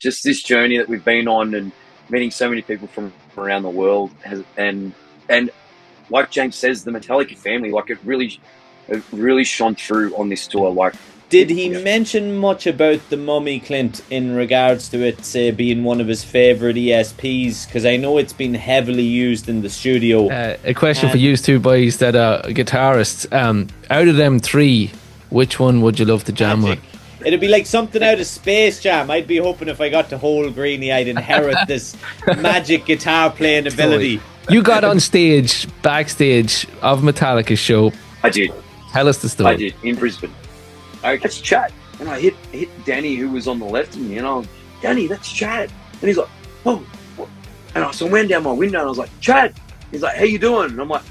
just this journey that we've been on and meeting so many people from around the world and like James says, the Metallica family, like it really shone through on this tour. Like, did he mention much about the Mummy, Clint, in regards to it, say, being one of his favourite ESPs? Because I know it's been heavily used in the studio. A question for you two boys that are guitarists. Out of them three, which one would you love to jam on? It'd be like something out of Space Jam. I'd be hoping if I got to hold Greenie, I'd inherit this magic guitar playing ability. You got on stage, backstage of Metallica's show. I did. Tell us the story. I did, in Brisbane. That's Chad. And I hit Danny, who was on the left of me, and I was, Danny, that's Chad. And he's like, oh, what? And I went down my window and I was like, Chad. He's like, how you doing? And I'm like,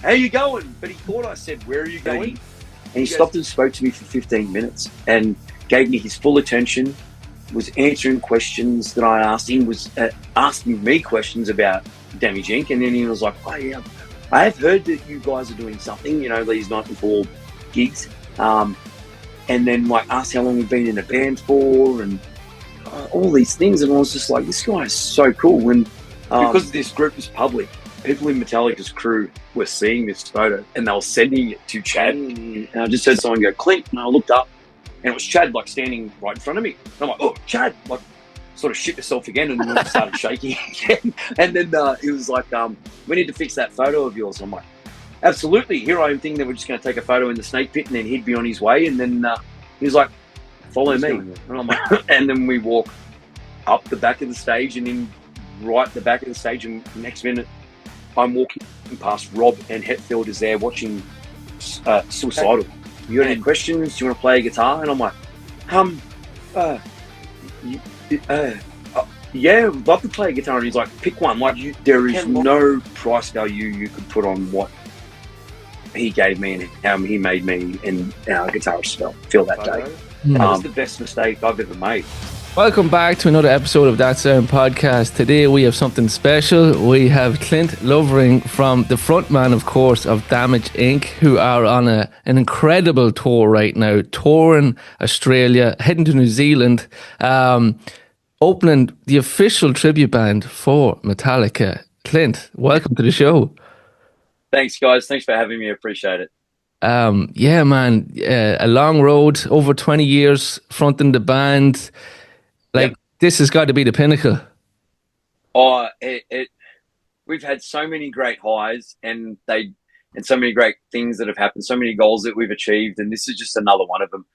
how you going? But he thought I said, where are you going? And he stopped and spoke to me for 15 minutes and gave me his full attention, was answering questions that I asked him, was asking me questions about Damage Inc. And then he was like, oh yeah, I have heard that you guys are doing something, these 94 gigs. And then like asked how long we've been in a band for and all these things. And I was just like, this guy is so cool. And because this group is public, people in Metallica's crew were seeing this photo and they were sending it to Chad. And I just heard someone go, Clint, and I looked up and it was Chad like standing right in front of me. And I'm like, oh, Chad, like sort of shit yourself again, and then started shaking again. And then he was like, we need to fix that photo of yours. I'm like, absolutely. Here I am thinking that we're just going to take a photo in the snake pit and then he'd be on his way. And then he was like, follow me. And I'm like, and then we walk up the back of the stage and then right at the back of the stage, and next minute I'm walking past Rob and Hetfield is there watching Suicidal. You got any questions? Do you want to play a guitar? And I'm like, yeah, I'd love to play a guitar. And he's like, pick one. Like, there is no price value you could put on what he gave me and how he made me and our guitarist feel that day. That was the best mistake I've ever made. Welcome back to another episode of That Sound Podcast. Today we have something special. We have Clint Lovering from the frontman, of course, of Damage Inc., who are on an incredible tour right now, touring Australia, heading to New Zealand, opening the official tribute band for Metallica. Clint, welcome to the show. Thanks, guys. Thanks for having me. I appreciate it. Yeah, man. A long road, over 20 years fronting the band. This has got to be the pinnacle. Oh, we've had so many great highs and so many great things that have happened, so many goals that we've achieved, and this is just another one of them.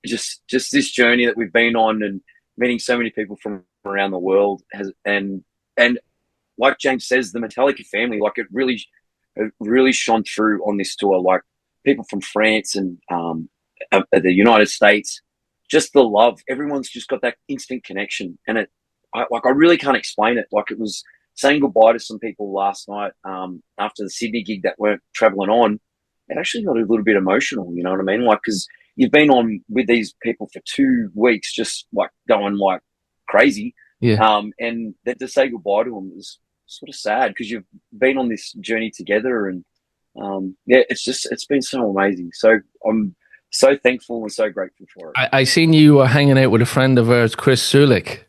Just this journey that we've been on and meeting so many people from around the world and like James says, the Metallica family, like it really shone through on this tour. Like people from France and the United States, just the love. Everyone's just got that instant connection, and I really can't explain it. Like it was saying goodbye to some people last night after the Sydney gig that weren't traveling on. It actually got a little bit emotional. You know what I mean? Like because you've been on with these people for 2 weeks, just like going like crazy. Yeah. And then to say goodbye to them was sort of sad because you've been on this journey together, and it's been so amazing. So I'm so thankful and so grateful for it. I seen you hanging out with a friend of ours, Chris Sulik.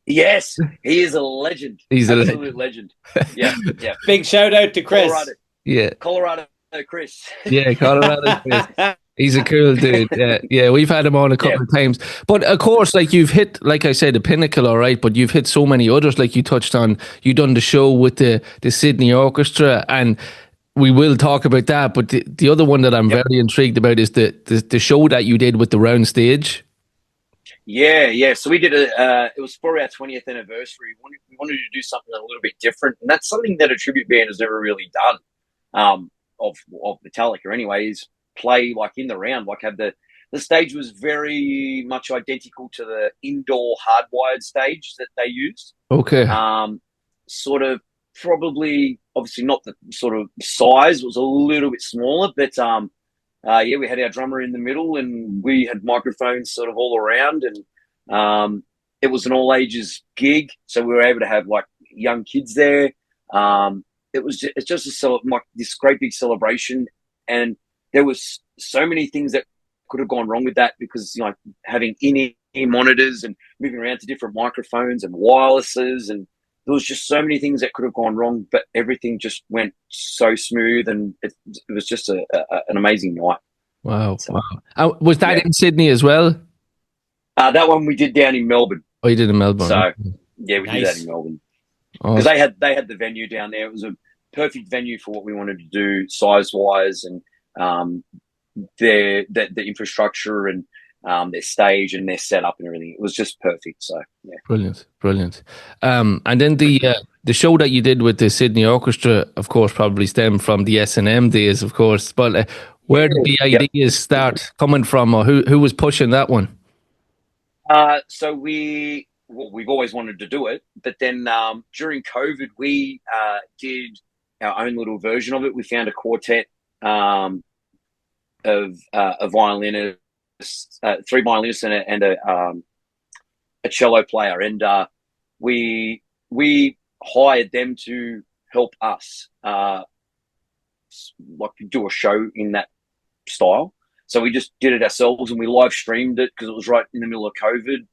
Yes, he is a legend. He's an absolute legend. Yeah. Big shout out to Chris. Colorado Chris. Yeah, Colorado Chris. He's a cool dude. Yeah, we've had him on a couple of times. But of course, like you've hit, like I said, the pinnacle, all right, but you've hit so many others, like you touched on. You done the show with the Sydney Orchestra, and we will talk about that. But the other one that I'm very intrigued about is the show that you did with the round stage. Yeah. So we did it was for our 20th anniversary. We wanted to do something a little bit different, and that's something that a tribute band has never really done. Of Metallica, anyway, is play like in the round, like have the stage was very much identical to the indoor hardwired stage that they used. Okay. Sort of probably obviously not the sort of size, it was a little bit smaller, but we had our drummer in the middle and we had microphones sort of all around, and it was an all ages gig, so we were able to have like young kids there. It's just like this great big celebration, and there was so many things that could have gone wrong with that because having in-ear monitors and moving around to different microphones and wirelesses, and there was just so many things that could have gone wrong, but everything just went so smooth, and it was just an amazing night. Wow, so, wow. Was that in Sydney as well? That one we did down in Melbourne. Oh, you did in Melbourne. So yeah, we did that in Melbourne because they had the venue down there. It was a perfect venue for what we wanted to do, size wise, and the infrastructure and their stage and their setup and everything. It was just perfect. So yeah, brilliant. And then the show that you did with the Sydney Orchestra, of course, probably stemmed from the S&M days, of course. But where did the ideas start coming from, or who was pushing that one? So we've always wanted to do it, but then during COVID, we did our own little version of it. We found a quartet of a violinist, 3 violinists and a cello player, and we hired them to help us like do a show in that style. So we just did it ourselves, and we live streamed it because it was right in the middle of COVID.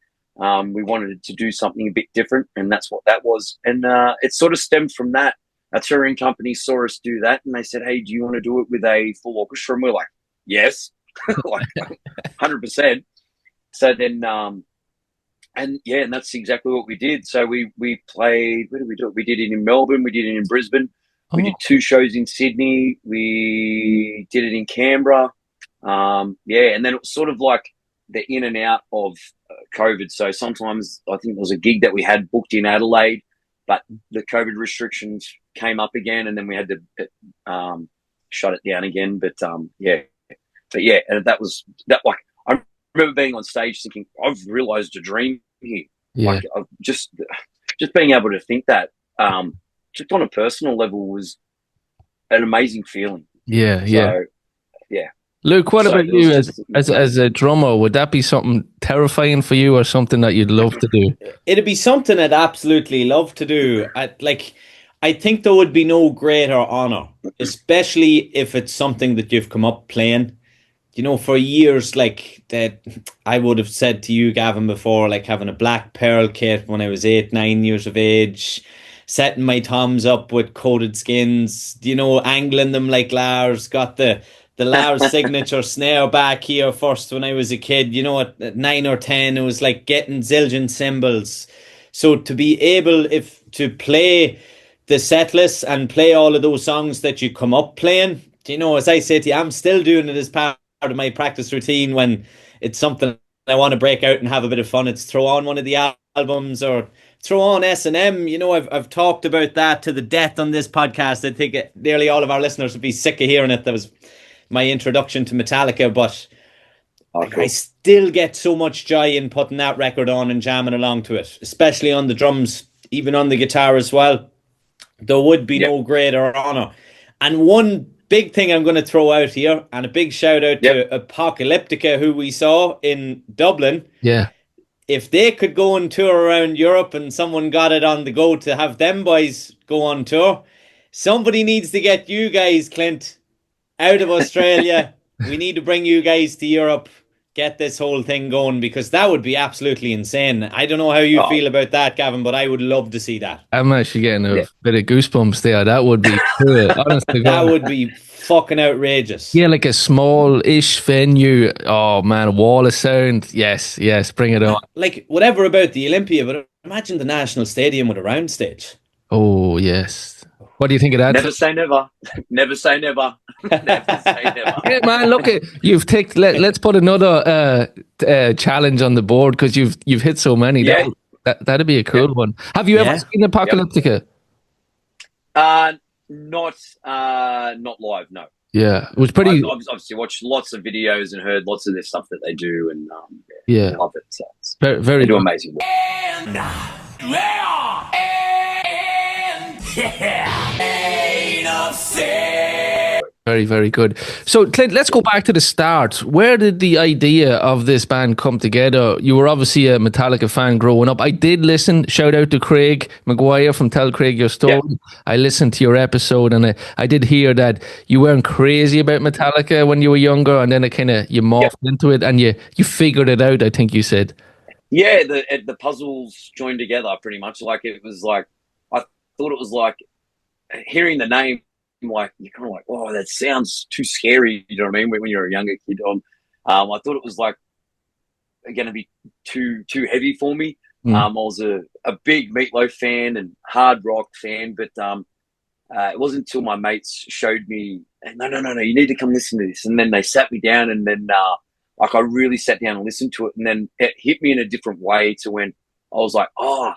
We wanted to do something a bit different, and that's what that was. And it sort of stemmed from that. Our touring company saw us do that, and they said, "Hey, do you want to do it with a full orchestra?" And we're like, "Yes." Like 100%. So then, and that's exactly what we did. So we played. Where did we do it? We did it in Melbourne. We did it in Brisbane. We did 2 shows in Sydney. We did it in Canberra. And then it was sort of like the in and out of COVID. So sometimes I think there was a gig that we had booked in Adelaide, but the COVID restrictions came up again, and then we had to shut it down again. But and that was that. Like, I remember being on stage thinking, I've realized a dream here. Yeah. Like, just being able to think that, just on a personal level, was an amazing feeling. Yeah. So, yeah. Luke, what about you as a drummer? Would that be something terrifying for you, or something that you'd love to do? It'd be something I'd absolutely love to do. I think there would be no greater honor, especially if it's something that you've come up playing. You know, for years, like that, I would have said to you, Gavin, before, like having a black pearl kit when I was 8-9 years of age, setting my toms up with coated skins, you know, angling them like Lars, got the Lars signature snare back here first when I was a kid. You know, at 9 or 10, it was like getting zillion cymbals. So to be able to play the set list and play all of those songs that you come up playing, you know, as I say to you, I'm still doing it as part of my practice routine when it's something I want to break out and have a bit of fun. It's throw on one of the albums or throw on S&M. You know, I've talked about that to the death on this podcast. I think nearly all of our listeners would be sick of hearing it. That was my introduction to Metallica, but I still get so much joy in putting that record on and jamming along to it, especially on the drums, even on the guitar as well. There would be no greater honor. And one big thing I'm going to throw out here, and a big shout out to Apocalyptica, who we saw in Dublin. Yeah. If they could go on tour around Europe and someone got it on the go to have them boys go on tour, somebody needs to get you guys, Clint, out of Australia. We need to bring you guys to Europe, get this whole thing going, because that would be absolutely insane. I don't know how you feel about that, Gavin, but I would love to see that. I'm actually getting a bit of goosebumps there. That would be cool. Honestly, that would be fucking outrageous. Yeah, like a small-ish venue. Oh man, a wall of sound. Yes, bring it on. Like whatever about the Olympia, but imagine the National Stadium with a round stage. Oh yes. What do you think of that? Never say never. Never say never. Never say never. Hey man, look, you've ticked. Let's put another challenge on the board, because you've hit so many. Yeah. That'd be a cool one. Have you ever seen Apocalyptica? Not live. No. Yeah, it was pretty. I've obviously watched lots of videos and heard lots of their stuff that they do, and I love it. So it's very they do good. amazing work. Very, very good. So, Clint, let's go back to the start. Where did the idea of this band come together? You were obviously a Metallica fan growing up. I did listen. Shout out to Craig Maguire from Tell Craig Your Story. Yeah. I listened to your episode, and I did hear that you weren't crazy about Metallica when you were younger, and then you morphed into it, and you figured it out, I think you said. Yeah, the puzzles joined together pretty much. Like it was like I thought it was like hearing the name, like you're kind of like, oh, that sounds too scary. You know what I mean? When you're a younger kid, I thought it was like going to be too heavy for me. I was a big Meatloaf fan and hard rock fan, but it wasn't until my mates showed me, no, you need to come listen to this, and then they sat me down, and then like I really sat down and listened to it, and then it hit me in a different way to when I was like, oh,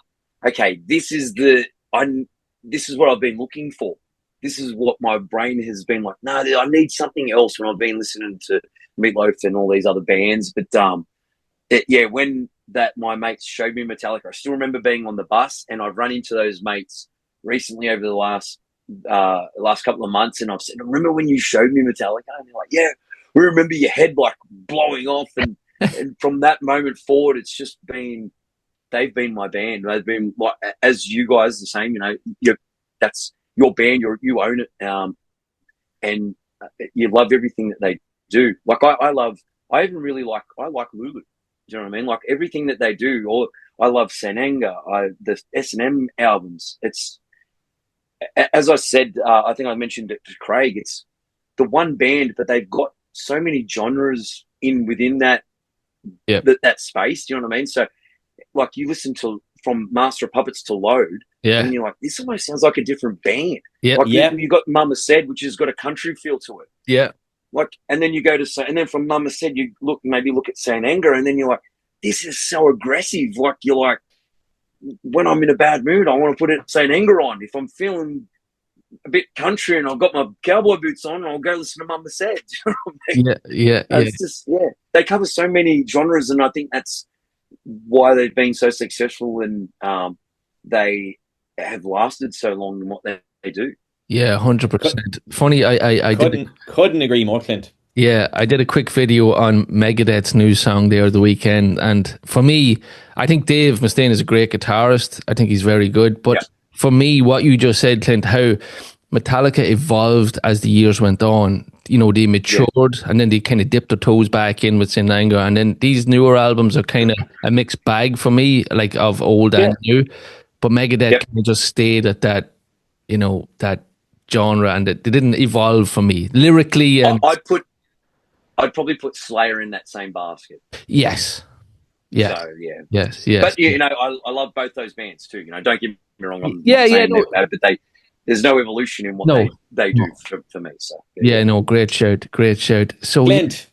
okay, this is what I've been looking for. This is what my brain has been like. No, I need something else when I've been listening to Meatloaf and all these other bands. But when my mates showed me Metallica, I still remember being on the bus, and I've run into those mates recently over the last couple of months, and I've said, remember when you showed me Metallica? And they're like, yeah, we remember your head like blowing off, and from that moment forward, it's just been, they've been my band. They've been like, as you guys the same, that's your band, you own it, and you love everything that they do. Like I like Lulu. Do you know what I mean? Like everything that they do, or I love St. Anger, the S&M albums. It's, as I said, I think I mentioned it to Craig, it's the one band, but they've got so many genres within that space. Do you know what I mean? So, like, you listen to from Master of Puppets to Load, and you're like, this almost sounds like a different band. You got Mama Said, which has got a country feel to it. Yeah. Like, and then you go to and then from Mama Said, you look at St. Anger, and then you're like, this is so aggressive. Like, you're like, when I'm in a bad mood, I want to put it St. Anger on. If I'm feeling a bit country and I've got my cowboy boots on, I'll go listen to Mama Said. You know what I mean? It's just, they cover so many genres, and I think that's why they've been so successful, and they have lasted so long in what they do. Yeah, 100%. Funny, I couldn't agree more, Clint. Yeah, I did a quick video on Megadeth's new song there the weekend, and for me, I think Dave Mustaine is a great guitarist. I think he's very good, but for me, what you just said, Clint, how Metallica evolved as the years went on. You know, they matured, and then they kind of dipped their toes back in with St. Anger, and then these newer albums are kind of a mixed bag for me, like of old and new. But Megadeth kind of just stayed at that, you know, that genre, and they didn't evolve for me lyrically. And I'd probably put Slayer in that same basket. Yes. Yeah. So, Yes. But I love both those bands too. You know, don't get me wrong. I'm not saying that, but there's no evolution in what they do for me. So great shout. So Clint,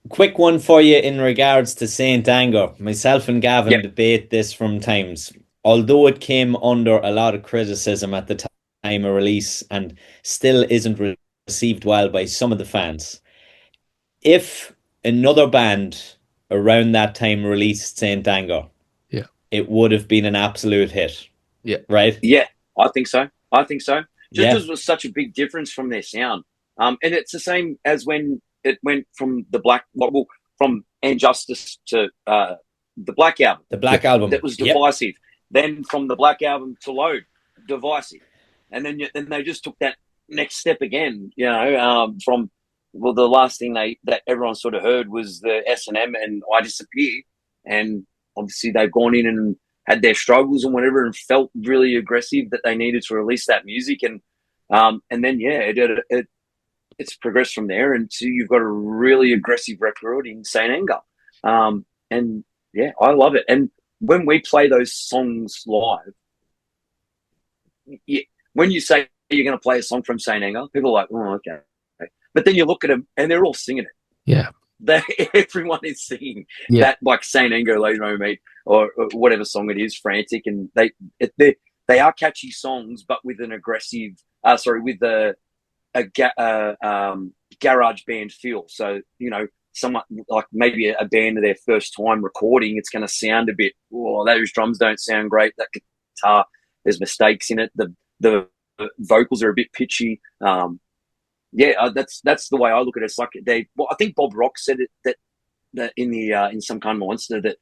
quick one for you in regards to Saint Anger. Myself and Gavin debate this from times. Although it came under a lot of criticism at the time of release and still isn't received well by some of the fans, if another band around that time released Saint Anger, it would have been an absolute hit. Yeah. Right? Yeah, I think so. Just because it was such a big difference from their sound. And it's the same as when it went from from And Justice to the Black Album. The Black Album. That was divisive. Then from the Black Album to Load, divisive. And then they just took that next step again, from the last thing that everyone sort of heard was the S&M and I Disappear, and obviously they've gone in and had their struggles and whatever, and felt really aggressive that they needed to release that music, and then it's progressed from there, and so you've got a really aggressive record in Saint Anger, and I love it. And when we play those songs live, when you say you're going to play a song from Saint Anger, people are like, oh, okay. But then you look at them and they're all singing it. Yeah. Everyone is singing that, like Saint Anger, Lady Mate, or whatever song it is, Frantic. And they are catchy songs, but with an aggressive, with a garage band feel. So, someone like maybe a band of their first time recording, it's going to sound a bit, those drums don't sound great. That guitar, there's mistakes in it. The vocals are a bit pitchy. That's the way I look at it. It's like I think Bob Rock said it that in the in Some Kind of Monster, that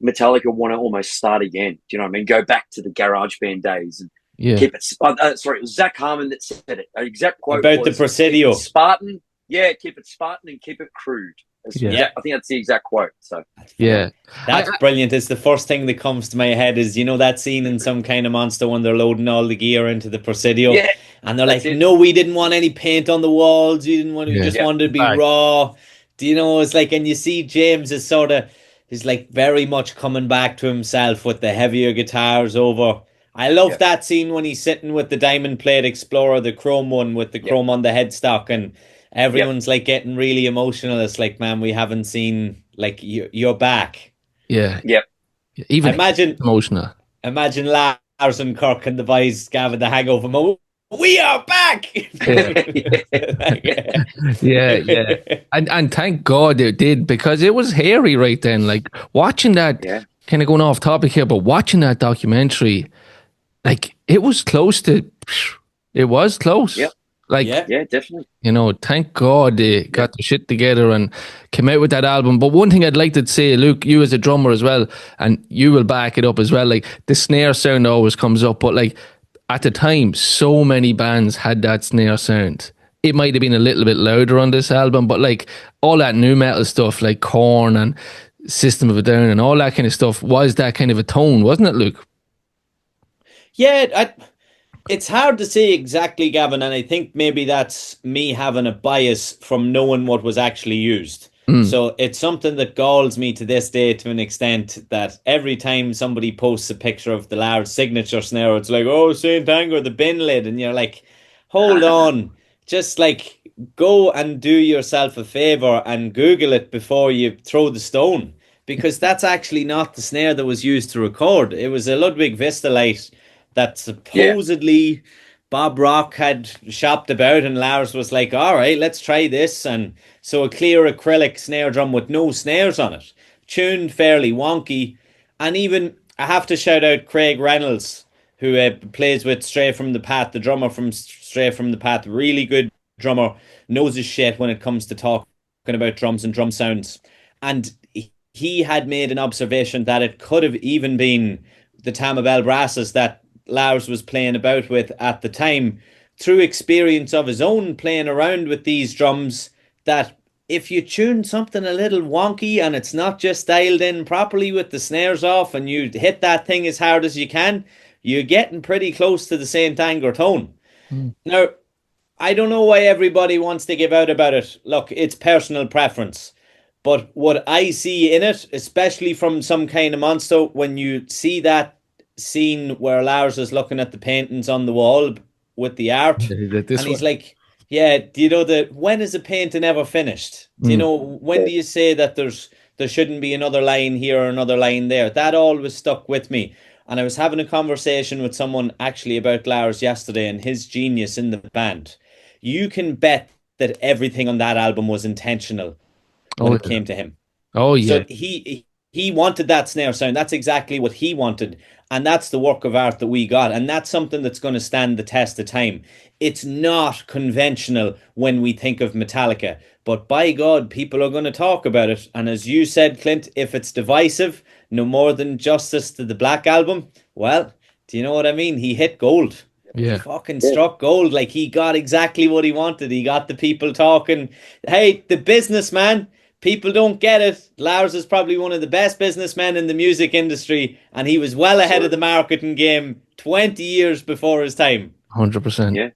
Metallica want to almost start again. Do you know what I mean? Go back to the garage band days and keep it. It was Zach Harmon that said it. An exact quote about the Presidio. Spartan. Yeah, keep it Spartan and keep it crude. I think that's the exact quote. So Yeah, that's brilliant. It's the first thing that comes to my head is, you know, that scene in Some Kind of Monster when they're loading all the gear into the Presidio, and they're like, no, we didn't want any paint on the walls. We just wanted to be raw. Do you know, it's like, and you see James is he's like very much coming back to himself with the heavier guitars over. I love that scene when he's sitting with the Diamond Plate Explorer, the chrome one with the chrome on the headstock, and everyone's like getting really emotional. It's like, man, we haven't seen, like, you're back. Yeah. Yep. Even emotional. Imagine Lars and Kirk and the boys, Gavin, the Hangover. We are back. Yeah. And thank God it did, because it was hairy right then. Like watching that, kind of going off topic here, but watching that documentary, like it was close. Yep. Like, yeah, definitely. You know, thank God they got the shit together and came out with that album. But one thing I'd like to say, Luke, you as a drummer as well, and you will back it up as well. Like the snare sound always comes up, but like at the time, so many bands had that snare sound. It might have been a little bit louder on this album, but like all that new metal stuff, like Korn and System of a Down and all that kind of stuff, was that kind of a tone, wasn't it, Luke? Yeah, it's hard to say exactly, Gavin, and I think maybe that's me having a bias from knowing what was actually used. So it's something that galls me to this day to an extent that every time somebody posts a picture of the Lars signature snare, it's like, oh, Saint Anger, the bin lid. And you're like, hold on, just like go and do yourself a favor and Google it before you throw the stone, because that's actually not the snare that was used to record. It was a Ludwig Vistalite that supposedly Bob Rock had shopped about, and Lars was like, all right, let's try this. And so a clear acrylic snare drum with no snares on it, tuned fairly wonky. And even I have to shout out Craig Reynolds, who plays with Stray from the Path, the drummer from Stray from the Path, really good drummer, knows his shit when it comes to talking about drums and drum sounds. And he had made an observation that it could have even been the Tamabel brasses that Lars was playing about with at the time, through experience of his own playing around with these drums, that if you tune something a little wonky and it's not just dialed in properly with the snares off and you hit that thing as hard as you can, you're getting pretty close to the Saint Anger tone. Now, I don't know why everybody wants to give out about it. Look, it's personal preference. But what I see in it, especially from Some Kind of Monster, when you see that scene where Lars is looking at the paintings on the wall with the art, and he's like, yeah, do you know that when is a painting ever finished? Do you know, when do you say that there shouldn't be another line here or another line there? That always stuck with me. And I was having a conversation with someone actually about Lars yesterday and his genius in the band. You can bet that everything on that album was intentional when it came to him. Oh yeah. So he wanted that snare sound. That's exactly what he wanted. And that's the work of art that we got. And that's something that's going to stand the test of time. It's not conventional when we think of Metallica. But by God, people are going to talk about it. And as you said, Clint, if it's divisive, no more than Justice to the Black Album, well, do you know what I mean? He hit gold. Yeah. He fucking struck gold. Like, he got exactly what he wanted. He got the people talking. Hey, the businessman. People don't get it. Lars is probably one of the best businessmen in the music industry, and he was well ahead of the marketing game 20 years before his time. 100%. Yeah.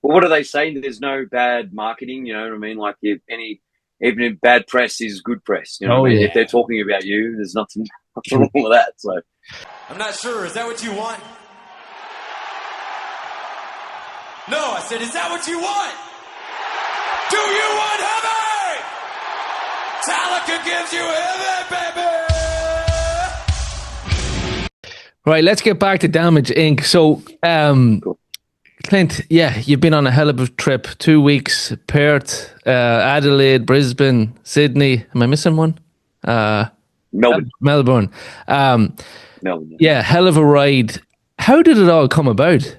Well, what are they saying? There's no bad marketing, you know what I mean? Like, even if bad press is good press, you know what I mean? If they're talking about you, there's nothing wrong with that. So, I'm not sure. Is that what you want? No, I said, is that what you want? Do you want heaven? Metallica gives you heaven, baby! Right, let's get back to Damage Inc. So, cool. Clint, yeah, you've been on a hell of a trip. 2 weeks, Perth, Adelaide, Brisbane, Sydney. Am I missing one? Melbourne. Melbourne. Melbourne. Yeah, hell of a ride. How did it all come about?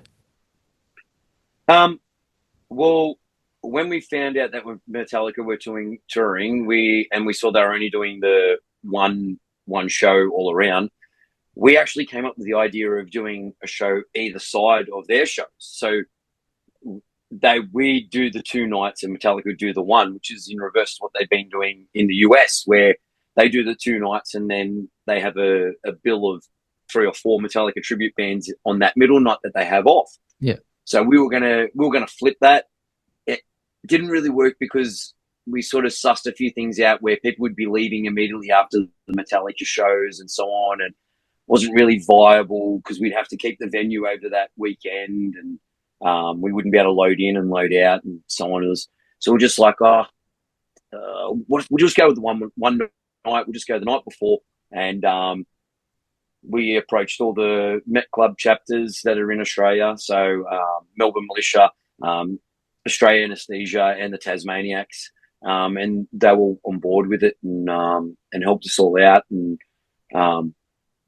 Well, when we found out that Metallica were touring, we saw they were only doing the one show all around, we actually came up with the idea of doing a show either side of their shows. So we do the 2 nights and Metallica do the one, which is in reverse to what they've been doing in the US, where they do the 2 nights and then they have a bill of 3 or 4 Metallica tribute bands on that middle night that they have off. Yeah. So we were gonna flip that. It didn't really work because we sort of sussed a few things out where people would be leaving immediately after the Metallica shows and so on, and wasn't really viable because we'd have to keep the venue over that weekend, and we wouldn't be able to load in and load out and so on. So we're just like, we'll just go with the one night. We'll just go the night before, and we approached all the Met Club chapters that are in Australia. So Melbourne Militia, Australia Anesthesia, and the Tasmaniacs, and they were on board with it and helped us all out. And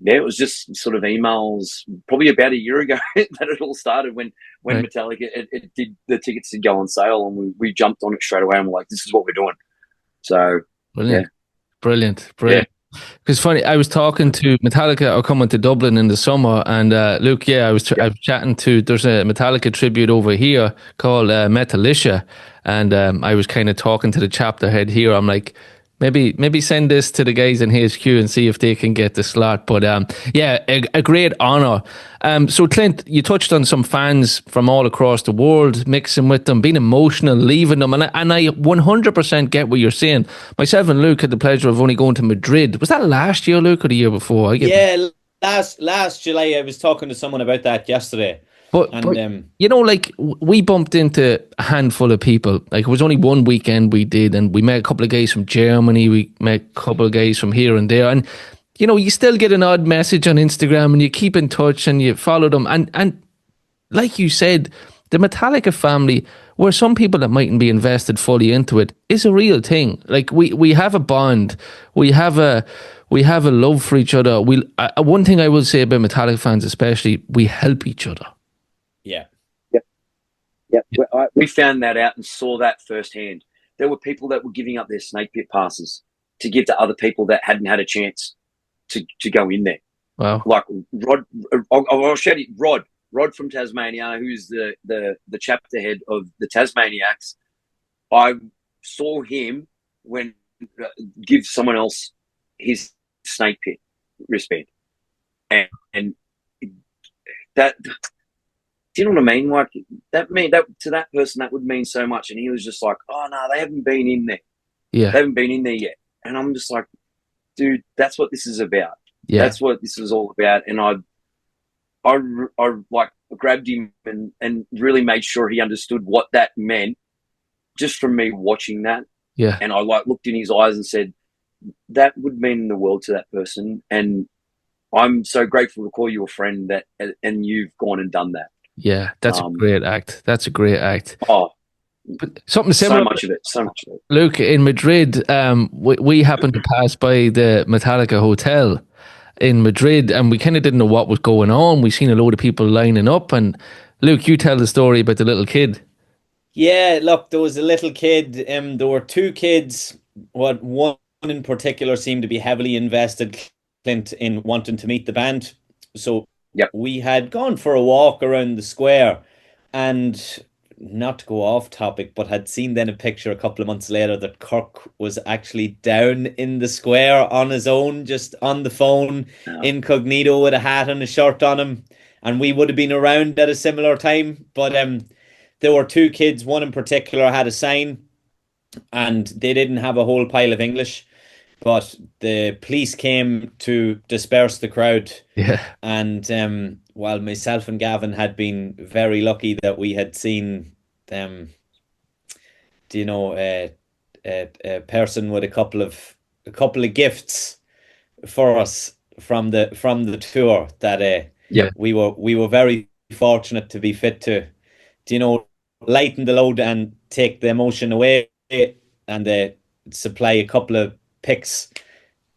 it was just sort of emails probably about a year ago that it all started when right. Metallica, the tickets did go on sale, and we jumped on it straight away and we're like, this is what we're doing. So, brilliant. Yeah. Brilliant. Because funny, I was talking to Metallica are coming to Dublin in the summer, and Luke, I was chatting to, there's a Metallica tribute over here called Metallica, and I was kind of talking to the chapter head here. I'm like, maybe send this to the guys in HQ and see if they can get the slot. But a great honour. So Clint, you touched on some fans from all across the world, mixing with them, being emotional, leaving them, and I 100% get what you're saying. Myself and Luke had the pleasure of only going to Madrid. Was that last year, Luke, or the year before? Last July. I was talking to someone about that yesterday. But like, we bumped into a handful of people. Like, it was only one weekend we did, and we met a couple of guys from Germany, we met a couple of guys from here and there, and you still get an odd message on Instagram, and you keep in touch and you follow them, and like you said, the Metallica family, where some people that mightn't be invested fully into it, is a real thing. Like, we have a bond, we have a love for each other. One thing I will say about Metallica fans especially, we help each other. Yeah. We found that out and saw that firsthand. There were people that were giving up their snake pit passes to give to other people that hadn't had a chance to go in there. Wow. Like Rod, I'll shout it, Rod from Tasmania, who's the chapter head of the Tasmaniacs. I saw him give someone else his snake pit wristband, and that. Do you know what I mean? Like that to that person that would mean so much, and he was just like, "Oh no, they haven't been in there. Yeah, they haven't been in there yet." And I'm just like, "Dude, that's what this is about. Yeah, that's what this is all about." And I like grabbed him and really made sure he understood what that meant, just from me watching that. Yeah, and I like looked in his eyes and said, "That would mean the world to that person," and I'm so grateful to call you a friend and you've gone and done that. Yeah, that's a great act. That's a great act. Oh, but something similar. So much of it. Luke, in Madrid, we happened to pass by the Metallica hotel in Madrid, and we kind of didn't know what was going on. We seen a load of people lining up, and Luke, you tell the story about the little kid. Yeah, look, there was a little kid. There were 2 kids. One in particular seemed to be heavily invested, Clint, in wanting to meet the band. So. Yep. We had gone for a walk around the square, and not to go off topic, but had seen then a picture a couple of months later that Kirk was actually down in the square on his own, just on the phone, incognito, with a hat and a shirt on him. And we would have been around at a similar time. But there were 2 kids, one in particular had a sign, and they didn't have a whole pile of English. But the police came to disperse the crowd. Yeah. And while myself and Gavin had been very lucky that we had seen them, a person with a couple of gifts for us from the tour, that we were very fortunate to be fit to lighten the load and take the emotion away, and supply a couple of picks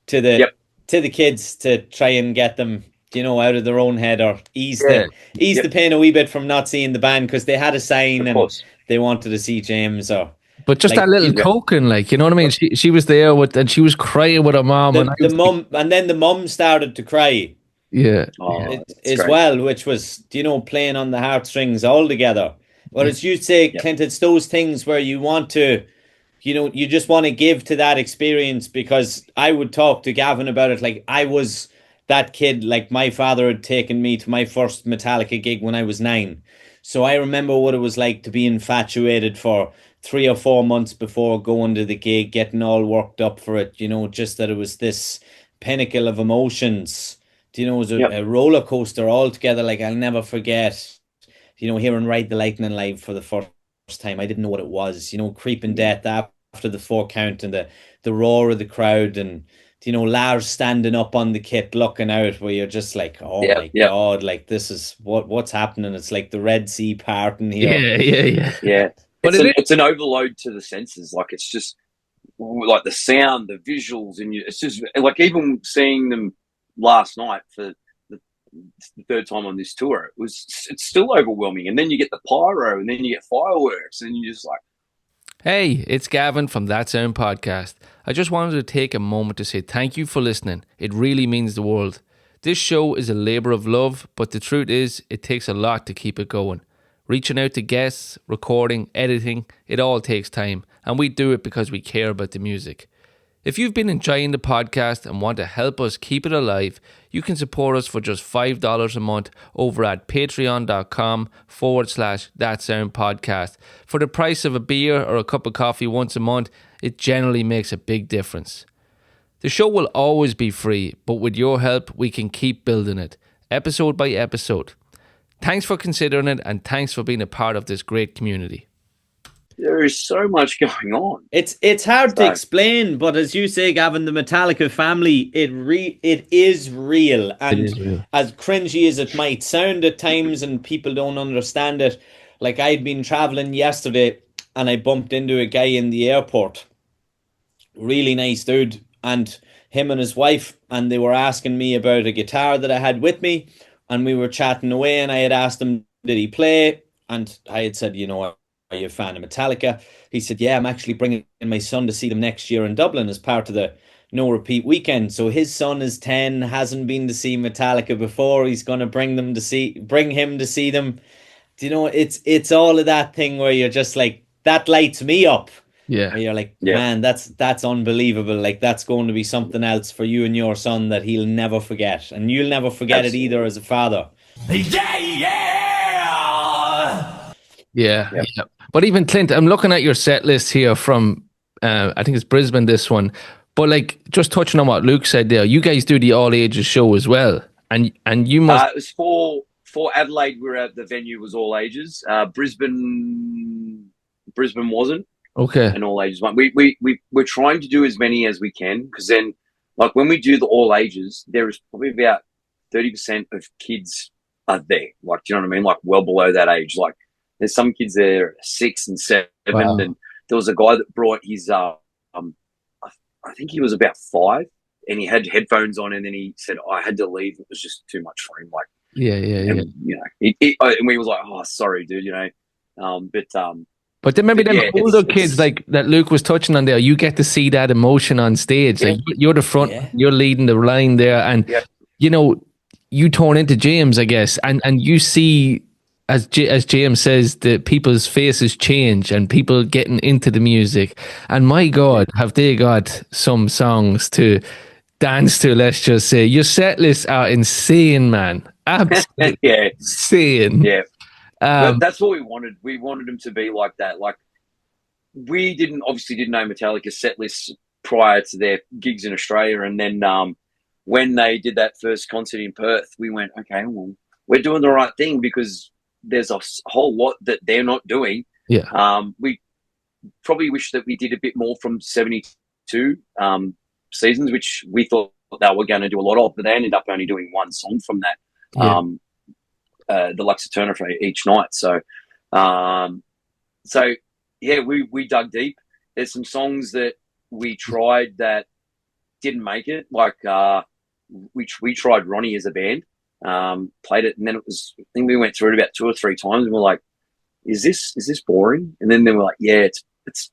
to the kids to try and get them out of their own head, or ease the pain a wee bit from not seeing the band, because they had a sign and they wanted to see James. But just that little token, like, you know what I mean? She was there and she was crying with her mom, and then the mum started to cry. Yeah. As well, which was playing on the heartstrings altogether. Well, as you say, Clint, it's those things where you want to, you just want to give to that experience, because I would talk to Gavin about it. Like, I was that kid, like my father had taken me to my first Metallica gig when I was 9. So I remember what it was like to be infatuated for 3 or 4 months before going to the gig, getting all worked up for it, just that it was this pinnacle of emotions. It was a roller coaster altogether. Like, I'll never forget, hearing Ride the Lightning live for the first time. I didn't know what it was, Creeping Death after the 4 count, and the roar of the crowd, and Lars standing up on the kit looking out, where you're just like, oh my God, like, this is what's happening. It's like the Red Sea parting here. Yeah. But it's an overload to the senses. Like, it's just like the sound, the visuals, and it's just like, even seeing them last night for the 3rd time on this tour, it's still overwhelming. And then you get the pyro, and then you get fireworks, and you're just like, hey, it's Gavin from That Sound Podcast. I just wanted to take a moment to say thank you for listening. It really means the world. This show is a labour of love, but the truth is, it takes a lot to keep it going. Reaching out to guests, recording, editing, it all takes time, and we do it because we care about the music. If you've been enjoying the podcast and want to help us keep it alive, you can support us for just $5 a month over at patreon.com/thatsoundpodcast. For the price of a beer or a cup of coffee once a month, it generally makes a big difference. The show will always be free, but with your help, we can keep building it, episode by episode. Thanks for considering it, and thanks for being a part of this great community. There is so much going on. It's hard to explain, but as you say, Gavin, the Metallica family, it is real. And it is real. As cringy as it might sound at times, and people don't understand it, like, I'd been traveling yesterday and I bumped into a guy in the airport. Really nice dude, and him and his wife, and they were asking me about a guitar that I had with me, and we were chatting away, and I had asked him, did he play? And I had said, are you a fan of Metallica? He said, yeah, I'm actually bringing my son to see them next year in Dublin as part of the No Repeat weekend. So his son is 10, hasn't been to see Metallica before. He's going to bring him to see them. It's all of that thing where you're just like, that lights me up. Yeah. You're like, man, that's unbelievable. Like, that's going to be something else for you and your son that he'll never forget. And you'll never forget it either as a father. Yeah. But even Clint, I'm looking at your set list here from, I think it's Brisbane, this one. But like, just touching on what Luke said there, you guys do the all ages show as well, and you must. It was for Adelaide. We were at the venue was all ages. Brisbane wasn't. Okay. An all ages one. We're trying to do as many as we can, because then, like, when we do the all ages, there is probably about 30% of kids are there. Like, do you know what I mean? Like, well below that age. Like, there's some kids there 6 and 7, wow. And there was a guy that brought his I think he was about 5, and he had headphones on, and then he said, I had to leave. It was just too much for him. Like, and, and we was like, oh, sorry, dude, But then maybe them older kids like that Luke was touching on there, you get to see that emotion on stage. Like, you're the front, you're leading the line there, and you turn into James, I guess, and you see, as James says, the people's faces change and people getting into the music. And my God, have they got some songs to dance to? Let's just say your set lists are insane, man. Absolutely insane. Yeah. But that's what we wanted. We wanted them to be like that. Like, we didn't know Metallica's set lists prior to their gigs in Australia. And then when they did that first concert in Perth, we went, okay, well, we're doing the right thing, because there's a whole lot that they're not doing. Yeah. We probably wish that we did a bit more from 72 seasons, which we thought they were going to do a lot of, but they ended up only doing one song from that. The Lux Eterna for each night. So we dug deep. There's some songs that we tried that didn't make it. Like, we tried Ronnie as a band, played it, and then I think we went through it about 2 or 3 times, and we're like, is this boring? And then we're like, yeah, it's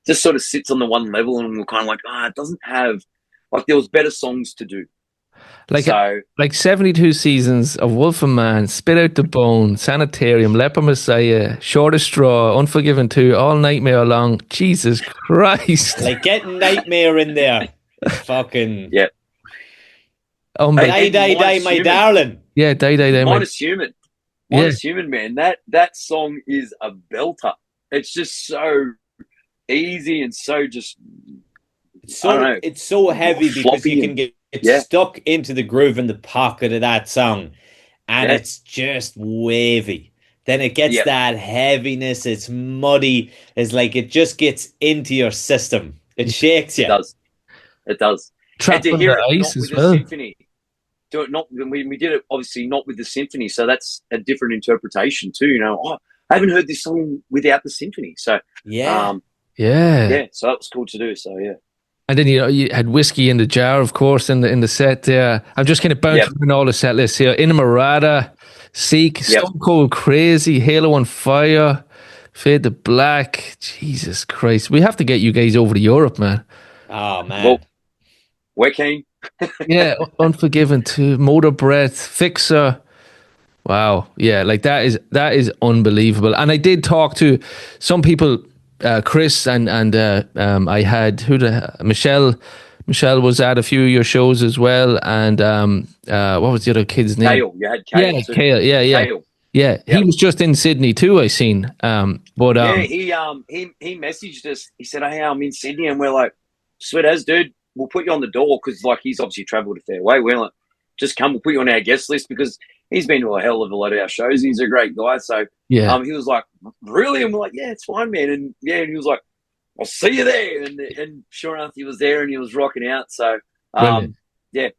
just sort of sits on the one level, and we're kind of like, it doesn't have, like, there was better songs to do. Like So like 72 seasons of Wolf and Man, Spit Out the Bone, Sanitarium, Leper Messiah, Shortest Straw, Unforgiven 2, All Nightmare Long. Jesus Christ. Like getting Nightmare in there is fucking yeah, die, die, die, minus my human, darling. Yeah, die, die, die. minus human, Yeah. minus human, man. That song is a belter. It's just so easy and so just. I don't know. It's so heavy because Floppy you can and- get yeah. stuck into the groove in the pocket of that song, and Yeah. it's just wavy. Then it gets Yep. that heaviness. It's muddy. It's like it just gets into your system. It shakes you. It does. It does. Trapped and to Under hear it Ice not as with a well. symphony. Do it not. We did it obviously not with the symphony, so that's a different interpretation too. You know, I haven't heard this song without the symphony, so Yeah. Yeah. so that was cool to do. So yeah, And then you had Whiskey in the Jar, of course, in the set there. I'm just kind of bouncing in all the set lists here. Inamorata, Seek, Stone Cold Crazy, Halo on Fire, Fade to Black. Jesus Christ. We have to get you guys over to Europe, man. Oh man. well, we're keen. Yeah, Unforgiven 2, Motor Breath, Fixer. Wow. Yeah, like that is unbelievable. And I did talk to some people, Chris and I had Michelle. Michelle was at a few of your shows as well, and what was the other kid's name? Kale, you had Kale. Yeah, too. Kale. Yeah. Kale. Yeah, he was just in Sydney too. I seen. But he messaged us. He said, "Hey, I'm in Sydney," and we're like, "Sweet as, dude. We'll put you on the door because like he's obviously travelled a fair way. We're like, just come. We'll put you on our guest list because he's been to a hell of a lot of our shows. He's a great guy. So yeah, he was like, really? And we're like, yeah, it's fine, man. And yeah, and he was like, I'll see you there. And sure enough, he was there and he was rocking out. So yeah.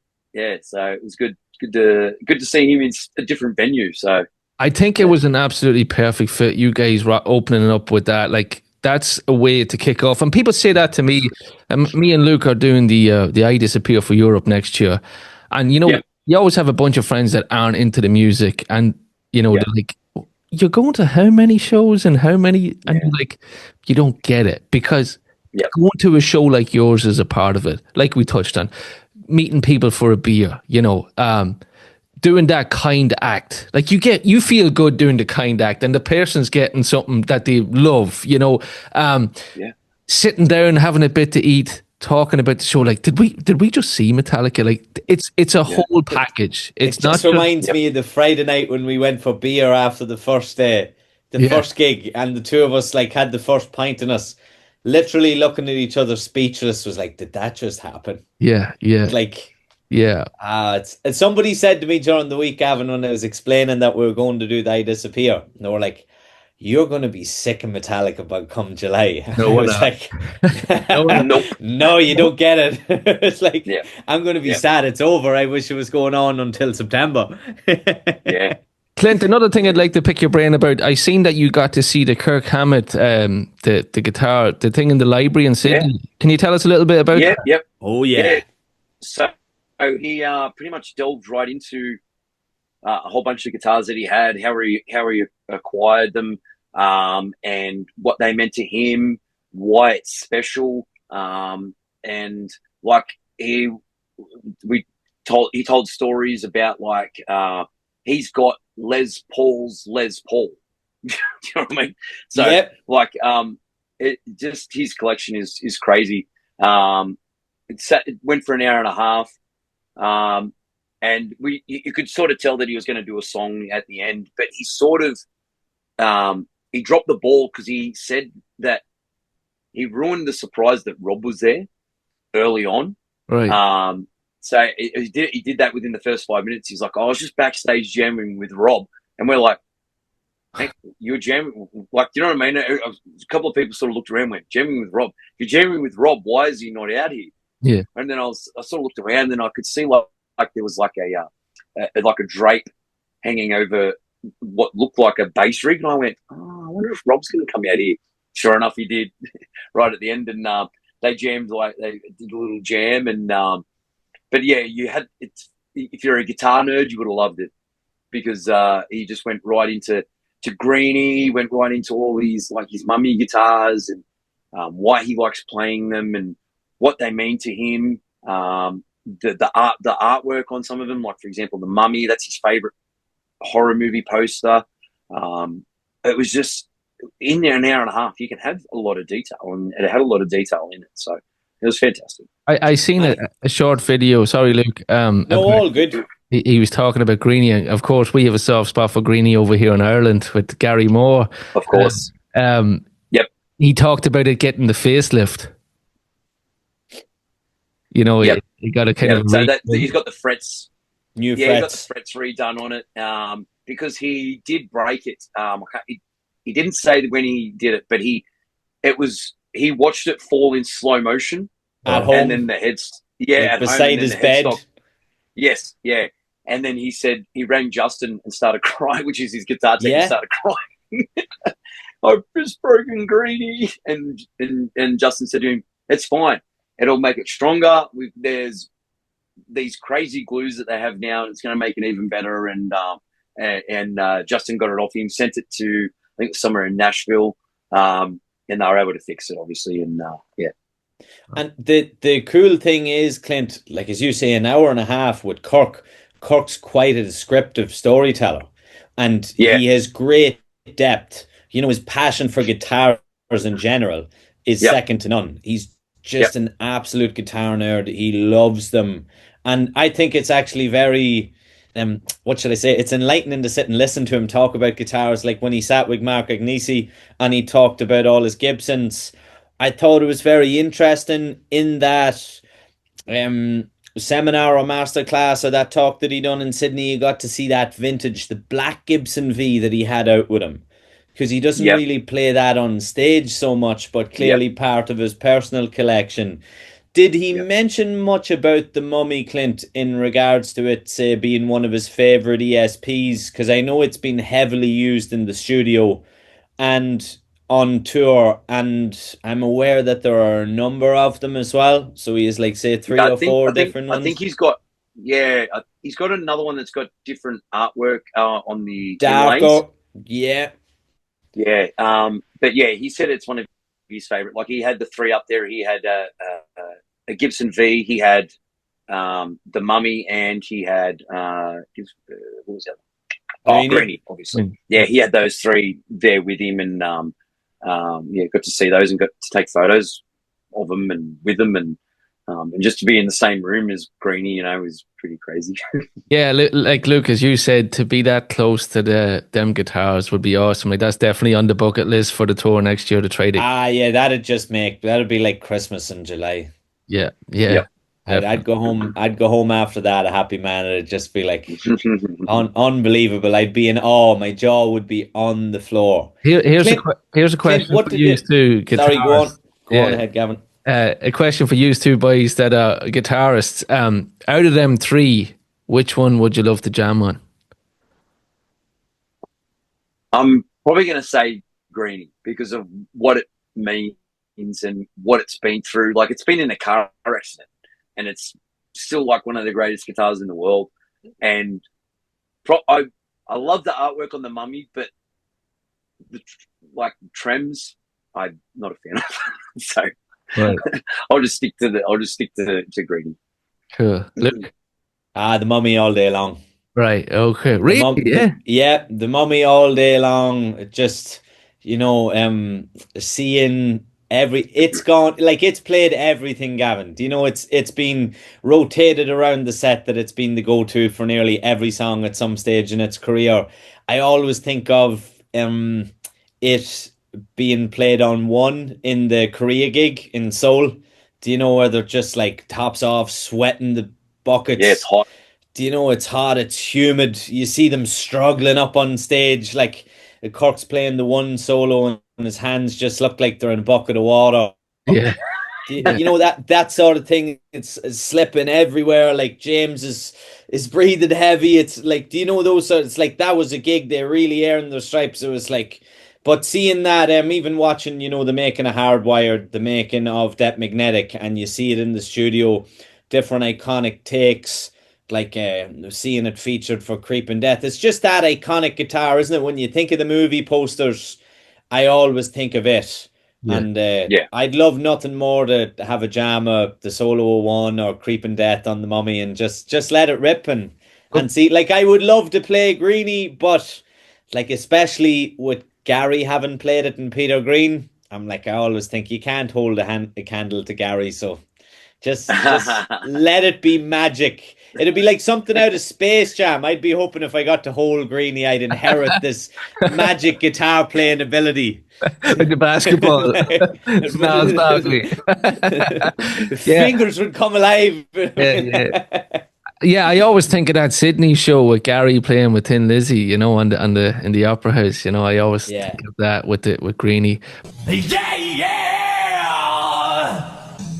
So it was good to see him in a different venue. So I think it was an absolutely perfect fit. You guys opening up with that, like that's a way to kick off. And people say that to me. Me and Luke are doing the I Disappear for Europe next year, and you know you always have a bunch of friends that aren't into the music, and you know they're like, you're going to how many shows and how many, and you're like, you don't get it because going to a show like yours is a part of it. Like we touched on, meeting people for a beer, you know. Doing that kind act, like you feel good doing the kind act, and the person's getting something that they love, you know. Sitting down, having a bit to eat, talking about the show. Like, did we just see Metallica? Like, it's a whole package. It's not. Just reminds me of the Friday night when we went for beer after the first first gig, and the two of us like had the first pint in us, literally looking at each other, speechless. Was like, did that just happen? Yeah. Like. Yeah. It's somebody said to me during the week, Gavin, when I was explaining that we were going to do the I Disappear, and they were like, "You're going to be sick of Metallica by come July." No, I was like, "No, you don't get it." It's like, I'm going to be sad it's over. I wish it was going on until September. Clint, another thing I'd like to pick your brain about. I seen that you got to see the Kirk Hammett, the guitar, the thing in the library in Sydney. Can you tell us a little bit about that? Yep. Oh yeah. So he pretty much delved right into a whole bunch of guitars that he had, how he acquired them, and what they meant to him, why it's special, and like he told stories about like he's got Les Paul's Les Paul. Do you know what I mean? So like it just his collection is crazy. It went for an hour and a half. And you could sort of tell that he was going to do a song at the end, but he sort of, he dropped the ball because he said that he ruined the surprise that Rob was there early on. Right. So he did that within the first 5 minutes. He's like, I was just backstage jamming with Rob. And we're like, hey, you're jamming, like, you know what I mean? A couple of people sort of looked around and went, jamming with Rob. If you're jamming with Rob, why is he not out here? Yeah. And then I sort of looked around and I could see like there was like a drape hanging over what looked like a bass rig. And I went, I wonder if Rob's going to come out here. Sure enough, he did right at the end. And they jammed, like they did a little jam. And but yeah, if you're a guitar nerd, you would have loved it because he just went right into Greenie, went right into all these like his mummy guitars and why he likes playing them and what they mean to him. the artwork on some of them, like for example, The Mummy, that's his favorite horror movie poster. It was just in there an hour and a half. You can have a lot of detail, and it had a lot of detail in it, so it was fantastic. I seen a short video. Sorry, Luke. No, all good. He was talking about Greenie. Of course, we have a soft spot for Greenie over here in Ireland with Gary Moore. Of course. Yep. He talked about it getting the facelift. You know, he got a kind of. So he's got the frets. New frets. He got the frets redone on it because he did break it. He didn't say that when he did it, but he watched it fall in slow motion at home, and then the heads, at beside home, his bed. Yes, yeah. And then he said he rang Justin and started crying, which is his guitar tech. He started crying. I've just broken Greenie, and Justin said to him, "It's fine. It'll make it stronger. There's these crazy glues that they have now, and it's going to make it even better." And Justin got it off him, sent it to I think somewhere in Nashville, and they were able to fix it, obviously. And And the cool thing is, Clint, like as you say, an hour and a half with Kirk. Kirk's quite a descriptive storyteller, and he has great depth. You know, his passion for guitars in general is second to none. He's just an absolute guitar nerd. He loves them, and I think it's actually very what should I say? It's enlightening to sit and listen to him talk about guitars. Like when he sat with Mark Agnesi and he talked about all his Gibsons, I thought it was very interesting in that seminar or masterclass or that talk that he done in Sydney. You got to see that vintage, the black Gibson V that he had out with him, because he doesn't really play that on stage so much, but clearly part of his personal collection. Did he mention much about the Mummy, Clint, in regards to it, say, being one of his favourite ESPs? Because I know it's been heavily used in the studio and on tour, and I'm aware that there are a number of them as well. So he has, like, say, three or four different ones. I think he's got, he's got another one that's got different artwork on the darker. Yeah. But he said it's one of his favourite. Like he had the three up there. He had a Gibson V, he had the Mummy, and he had what was that? Greenie, obviously. Yeah, he had those three there with him, and got to see those and got to take photos of them and with them, and just to be in the same room as Greenie, you know, was pretty crazy. Yeah, like Luke, as you said, to be that close to them guitars would be awesome. Like that's definitely on the bucket list for the tour next year to try it. That'd be like Christmas in July. Yeah. I'd go home after that a happy man. It'd just be like unbelievable. I'd be in awe. My jaw would be on the floor. Here's a question for you two guitarists. Sorry, go on ahead, Gavin. A question for you two boys that are guitarists. Out of them three, which one would you love to jam on? I'm probably going to say Greenie because of what it means and what it's been through. Like it's been in a car accident, and it's still like one of the greatest guitars in the world. And I love the artwork on the Mummy, but the trems, I'm not a fan of. So right. I'll just stick to Greenie. Cool. Luke? The Mummy all day long. Right. Okay. Really? The Mummy all day long. It just, you know, seeing it's played everything, Gavin. Do you know it's been rotated around the set that it's been the go-to for nearly every song at some stage in its career. I always think of it being played on One in the Korea gig in Seoul. Do you know where they're just like tops off, sweating the buckets? Yeah, it's hot. Do you know it's hot? It's humid. You see them struggling up on stage. Like Kirk's playing the one solo and his hands just look like they're in a bucket of water. Yeah. You know that sort of thing. It's slipping everywhere. Like James is breathing heavy. It's like, do you know those? It's like that was a gig. They really earned their stripes. It was like, but seeing that, even watching, you know, the making of Hardwired, the making of That Magnetic, and you see it in the studio, different iconic takes, like seeing it featured for Creeping Death. It's just that iconic guitar, isn't it? When you think of the movie posters, I always think of it. Yeah. And Yeah. I'd love nothing more to have a jam of the Solo One or Creeping Death on the Mummy and just let it rip and see. Like I would love to play Greenie, but like especially with Gary having played it and Peter Green, I'm like I always think you can't hold a candle to Gary, so just let it be magic. It'd be like something out of Space Jam. I'd be hoping if I got to hold Greenie, I'd inherit this magic guitar playing ability. Like the basketball. Smells ugly. Yeah, Fingers would come alive. yeah. Yeah, I always think of that Sydney show with Gary playing with Thin Lizzy, you know, on the in the Opera House. You know, I always Yeah. think of that with Greenie. Yeah, yeah!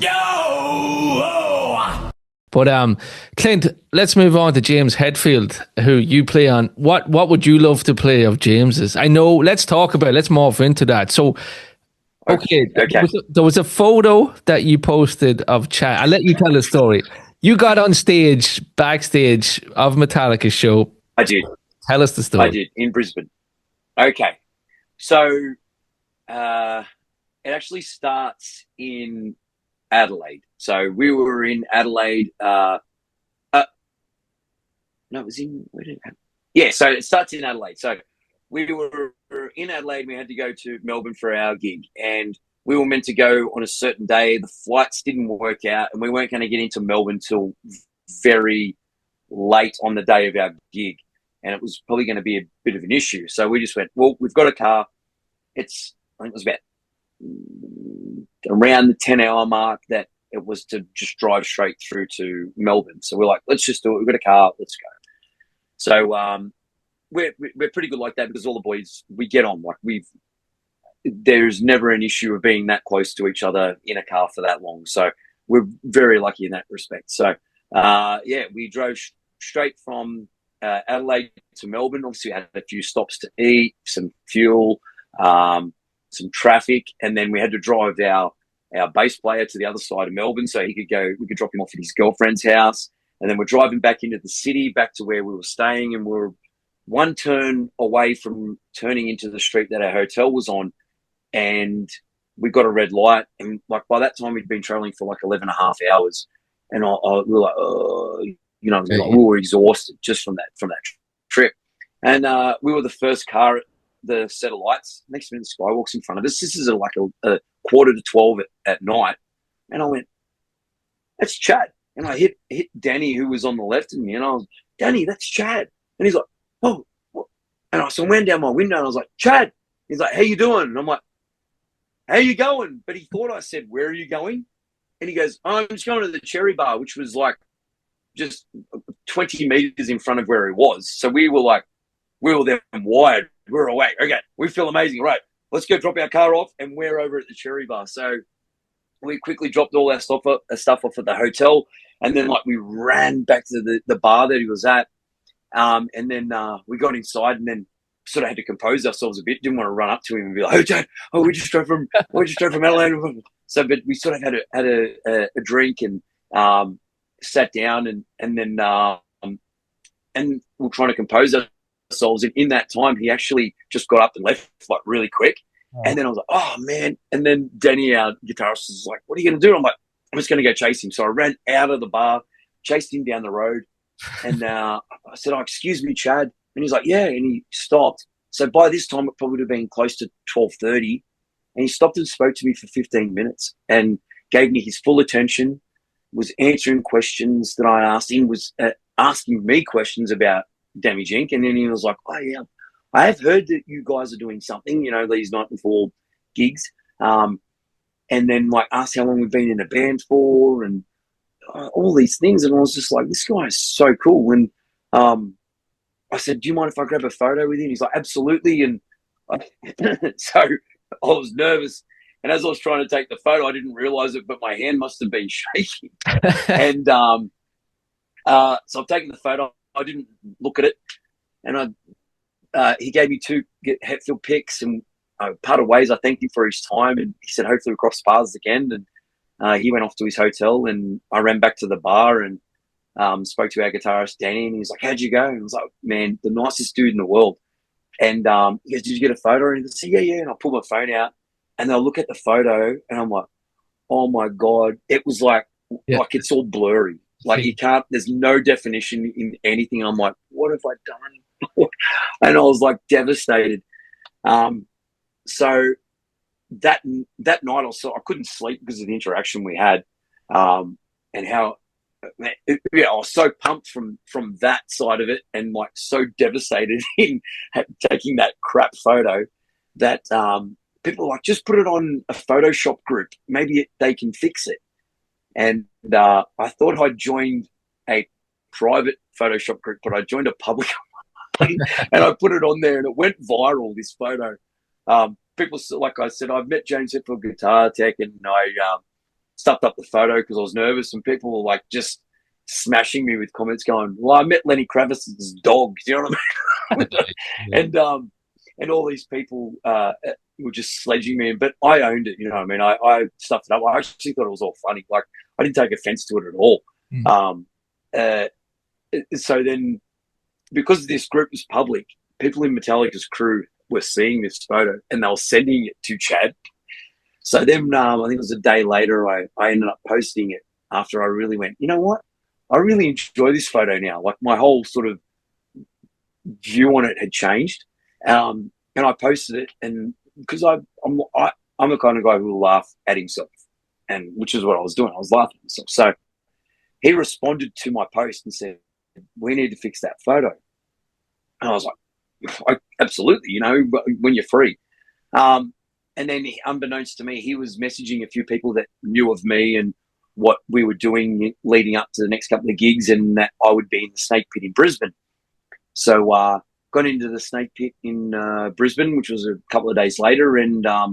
Yo! But Clint, let's move on to James Hetfield, who you play on. What would you love to play of James's? I know. Let's morph into that. So, okay. There was a photo that you posted of Chad. I'll let you tell the story. You got on stage, backstage of Metallica's show. I did. Tell us the story. I did in Brisbane. Okay, so it actually starts in Adelaide. So we were in Adelaide. No, it was in. Yeah, so it starts in Adelaide. So we were in Adelaide. We had to go to Melbourne for our gig, and we were meant to go on a certain day. The flights didn't work out, and we weren't going to get into Melbourne till very late on the day of our gig, and it was probably going to be a bit of an issue. So we just went, well, we've got a car. I think it was about around the 10-hour mark that it was to just drive straight through to Melbourne. So we're like, let's just do it. We've got a car. Let's go. So we're pretty good like that because all the boys, we get on. Like there's never an issue of being that close to each other in a car for that long. So we're very lucky in that respect. So, we drove straight from Adelaide to Melbourne. Obviously, we had a few stops to eat, some fuel, some traffic, and then we had to drive our bass player to the other side of Melbourne so we could drop him off at his girlfriend's house. And then we're driving back into the city, back to where we were staying, and we're one turn away from turning into the street that our hotel was on. And we got a red light, and like by that time we'd been traveling for like 11 and a half hours, and we were like, we were exhausted just from that trip. And we were the first car at the set of lights. Next minute, the Skywalk's in front of us. This is like a 11:45 at night, and I went, "That's Chad." And I hit Danny, who was on the left of me, and I was, "Danny, that's Chad." And he's like, "Oh," what? And I went down my window, and I was like, "Chad." He's like, "How you doing?" And I'm like, "How you going?" But he thought I said, "Where are you going?" And he goes, "Oh, I'm just going to the Cherry Bar," which was like just 20 meters in front of where he was. So we were there wired. We were awake. Okay, we feel amazing. Right, let's go drop our car off, and we're over at the Cherry Bar. So we quickly dropped all our stuff off at the hotel, and then we ran back to the bar that he was at. And then we got inside, and then sort of had to compose ourselves a bit. Didn't want to run up to him and be like, "Oh, Chad, we just drove from Adelaide." So, but we sort of had a drink and sat down, and then and we're trying to compose ourselves. And in that time, he actually just got up and left really quick. Oh. And then I was like, "Oh man!" And then Danny, our guitarist, was like, "What are you going to do?" I'm like, "I'm just going to go chase him." So I ran out of the bar, chased him down the road, and I said, "Oh, excuse me, Chad." And he's like, "Yeah," and he stopped. So by this time, it probably would have been close to 12:30, and he stopped and spoke to me for 15 minutes and gave me his full attention, was answering questions that I asked him, was asking me questions about Damage Inc. And then he was like, "Oh, yeah, I have heard that you guys are doing something, these Night Before gigs." And then asked how long we've been in a band for and all these things. And I was just like, this guy is so cool. And I said, "Do you mind if I grab a photo with you?" And he's like, "Absolutely." And so I was nervous. And as I was trying to take the photo, I didn't realize it, but my hand must have been shaking. And so I've taken the photo. I didn't look at it. And he gave me 2 Hetfield pics, and parted ways. I thanked him for his time. And he said, hopefully we'll cross paths again. And he went off to his hotel, and I ran back to the bar and spoke to our guitarist, Danny, and he was like, "How'd you go?" And I was like, "Man, the nicest dude in the world." And he goes, "Did you get a photo?" And he said, "Yeah." And I pulled my phone out, and they'll look at the photo, and I'm like, oh my God, it was like it's all blurry. Like you can't, there's no definition in anything. I'm like, what have I done? And I was like devastated. So that night I couldn't sleep because of the interaction we had, and how I was so pumped from that side of it, and like so devastated in taking that crap photo that people were like, just put it on a Photoshop group, maybe they can fix it. And I thought I'd joined a private Photoshop group, but I joined a public one, and I put it on there, and it went viral, this photo. People, like I said, I've met James Hetfield, guitar tech, and I stuffed up the photo because I was nervous, and people were like just smashing me with comments going, well, I met Lenny Kravitz's dog. Do you know what I mean? Yeah. And all these people were just sledging me, but I owned it. You know what I mean? I stuffed it up. I actually thought it was all funny. Like, I didn't take offense to it at all. So then, because this group was public, people in Metallica's crew were seeing this photo, and they were sending it to Chad. So then, I think it was a day later, I ended up posting it after I really went, you know what? I really enjoy this photo now. Like, my whole sort of view on it had changed. And I posted it, and because I'm the kind of guy who will laugh at himself, and which is what I was doing. I was laughing at myself. So he responded to my post and said, we need to fix that photo. And I was like, absolutely, you know, when you're free. And then, unbeknownst to me, he was messaging a few people that knew of me and what we were doing leading up to the next couple of gigs, and that I would be in the Snake Pit in Brisbane. So got into the Snake Pit in Brisbane, which was a couple of days later, and I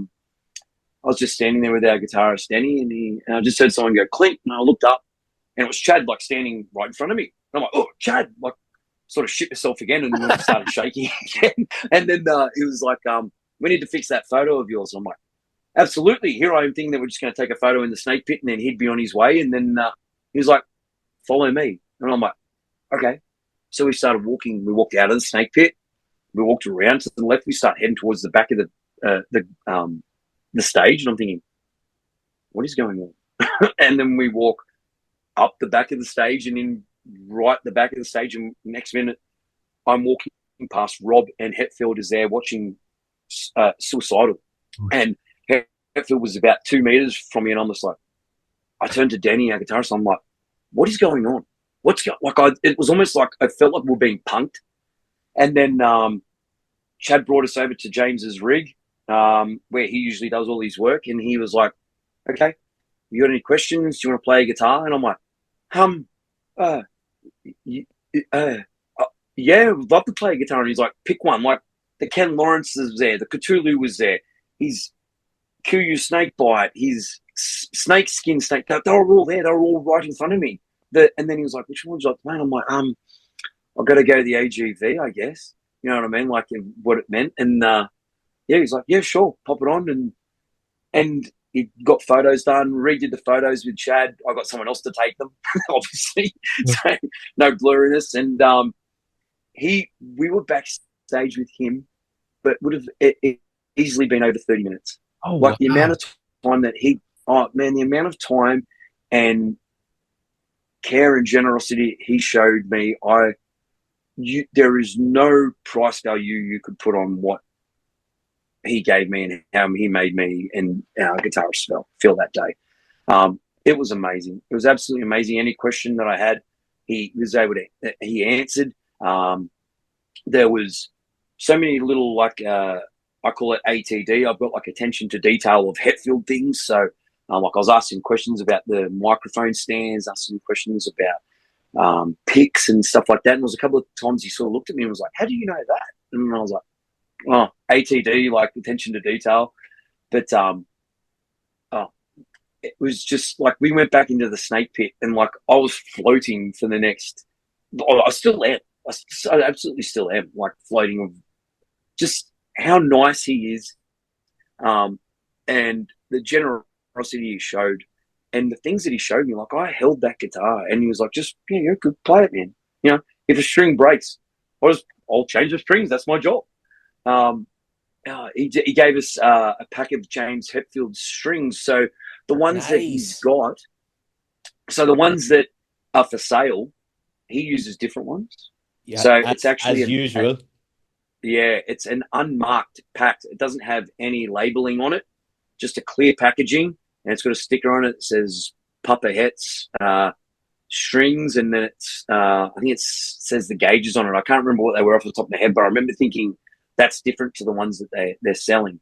was just standing there with our guitarist, Danny, and I just heard someone go, Clint, and I looked up, and it was Chad, like, standing right in front of me. And I'm like, oh, Chad, like, sort of shit myself again, and then I started shaking again. And then he was like, we need to fix that photo of yours. And I'm like, absolutely. Here I am thinking that we're just going to take a photo in the Snake Pit, and then he'd be on his way. And then he was like, follow me. And I'm like, okay. So we started walking. We walked out of the Snake Pit. We walked around to the left. We started heading towards the back of the stage. And I'm thinking, what is going on? And then we walk up the back of the stage, and in right the back of the stage, and next minute I'm walking past Rob, and Hetfield is there watching Suicidal. And Hetfield was about 2 meters from me, and I'm just like, I turned to Danny, our guitarist, I'm like, what is going on? It was almost like I felt like we were being punked. And then Chad brought us over to James's rig, where he usually does all his work, and he was like, okay, you got any questions? Do you want to play a guitar? And I'm like, yeah, I'd love to play a guitar. And he's like, pick one. Like, the Ken Lawrence was there, the Cthulhu was there, his QU Snakebite, his Snake Skin Snake, they were all there, they were all right in front of me. And then he was like, which one would you like to play? And I'm like, I've got to go to the AGV, I guess. You know what I mean? Like, what it meant. And yeah, he's like, yeah, sure, pop it on. And he got photos done, redid the photos with Chad. I got someone else to take them, obviously. So no blurriness. And we were backstage with him, but would have easily been over 30 minutes. Oh, like, wow. the amount of time that the amount of time and care and generosity he showed me, there is no price value you could put on what he gave me and how he made me and our guitarist feel that day. It was amazing. It was absolutely amazing. Any question that I had, he answered. There was so many little, like, I call it ATD. I've got, like, attention to detail of Hetfield things. So, like, I was asking questions about the microphone stands, asking questions about picks and stuff like that. And there was a couple of times he sort of looked at me and was like, how do you know that? And I was like, oh, ATD, like, attention to detail. But it was just like, we went back into the Snake Pit, and, like, I was floating for the next, I still am. I absolutely still am, like, floating of just how nice he is, and the generosity he showed, and the things that he showed me. Like, I held that guitar, and he was like, just, yeah, you could play it, man. You know, if a string breaks, I'll change the strings. That's my job. he gave us a pack of James Hetfield strings. So the ones that he's got, so the ones that are for sale, he uses different ones. Yeah, so it's actually as usual. It's an unmarked pack. It doesn't have any labeling on it, just a clear packaging, and it's got a sticker on it that says Papa Het's strings, and then it's I think it says the gauges on it. I can't remember what they were off the top of my head, but I remember thinking that's different to the ones that they're selling.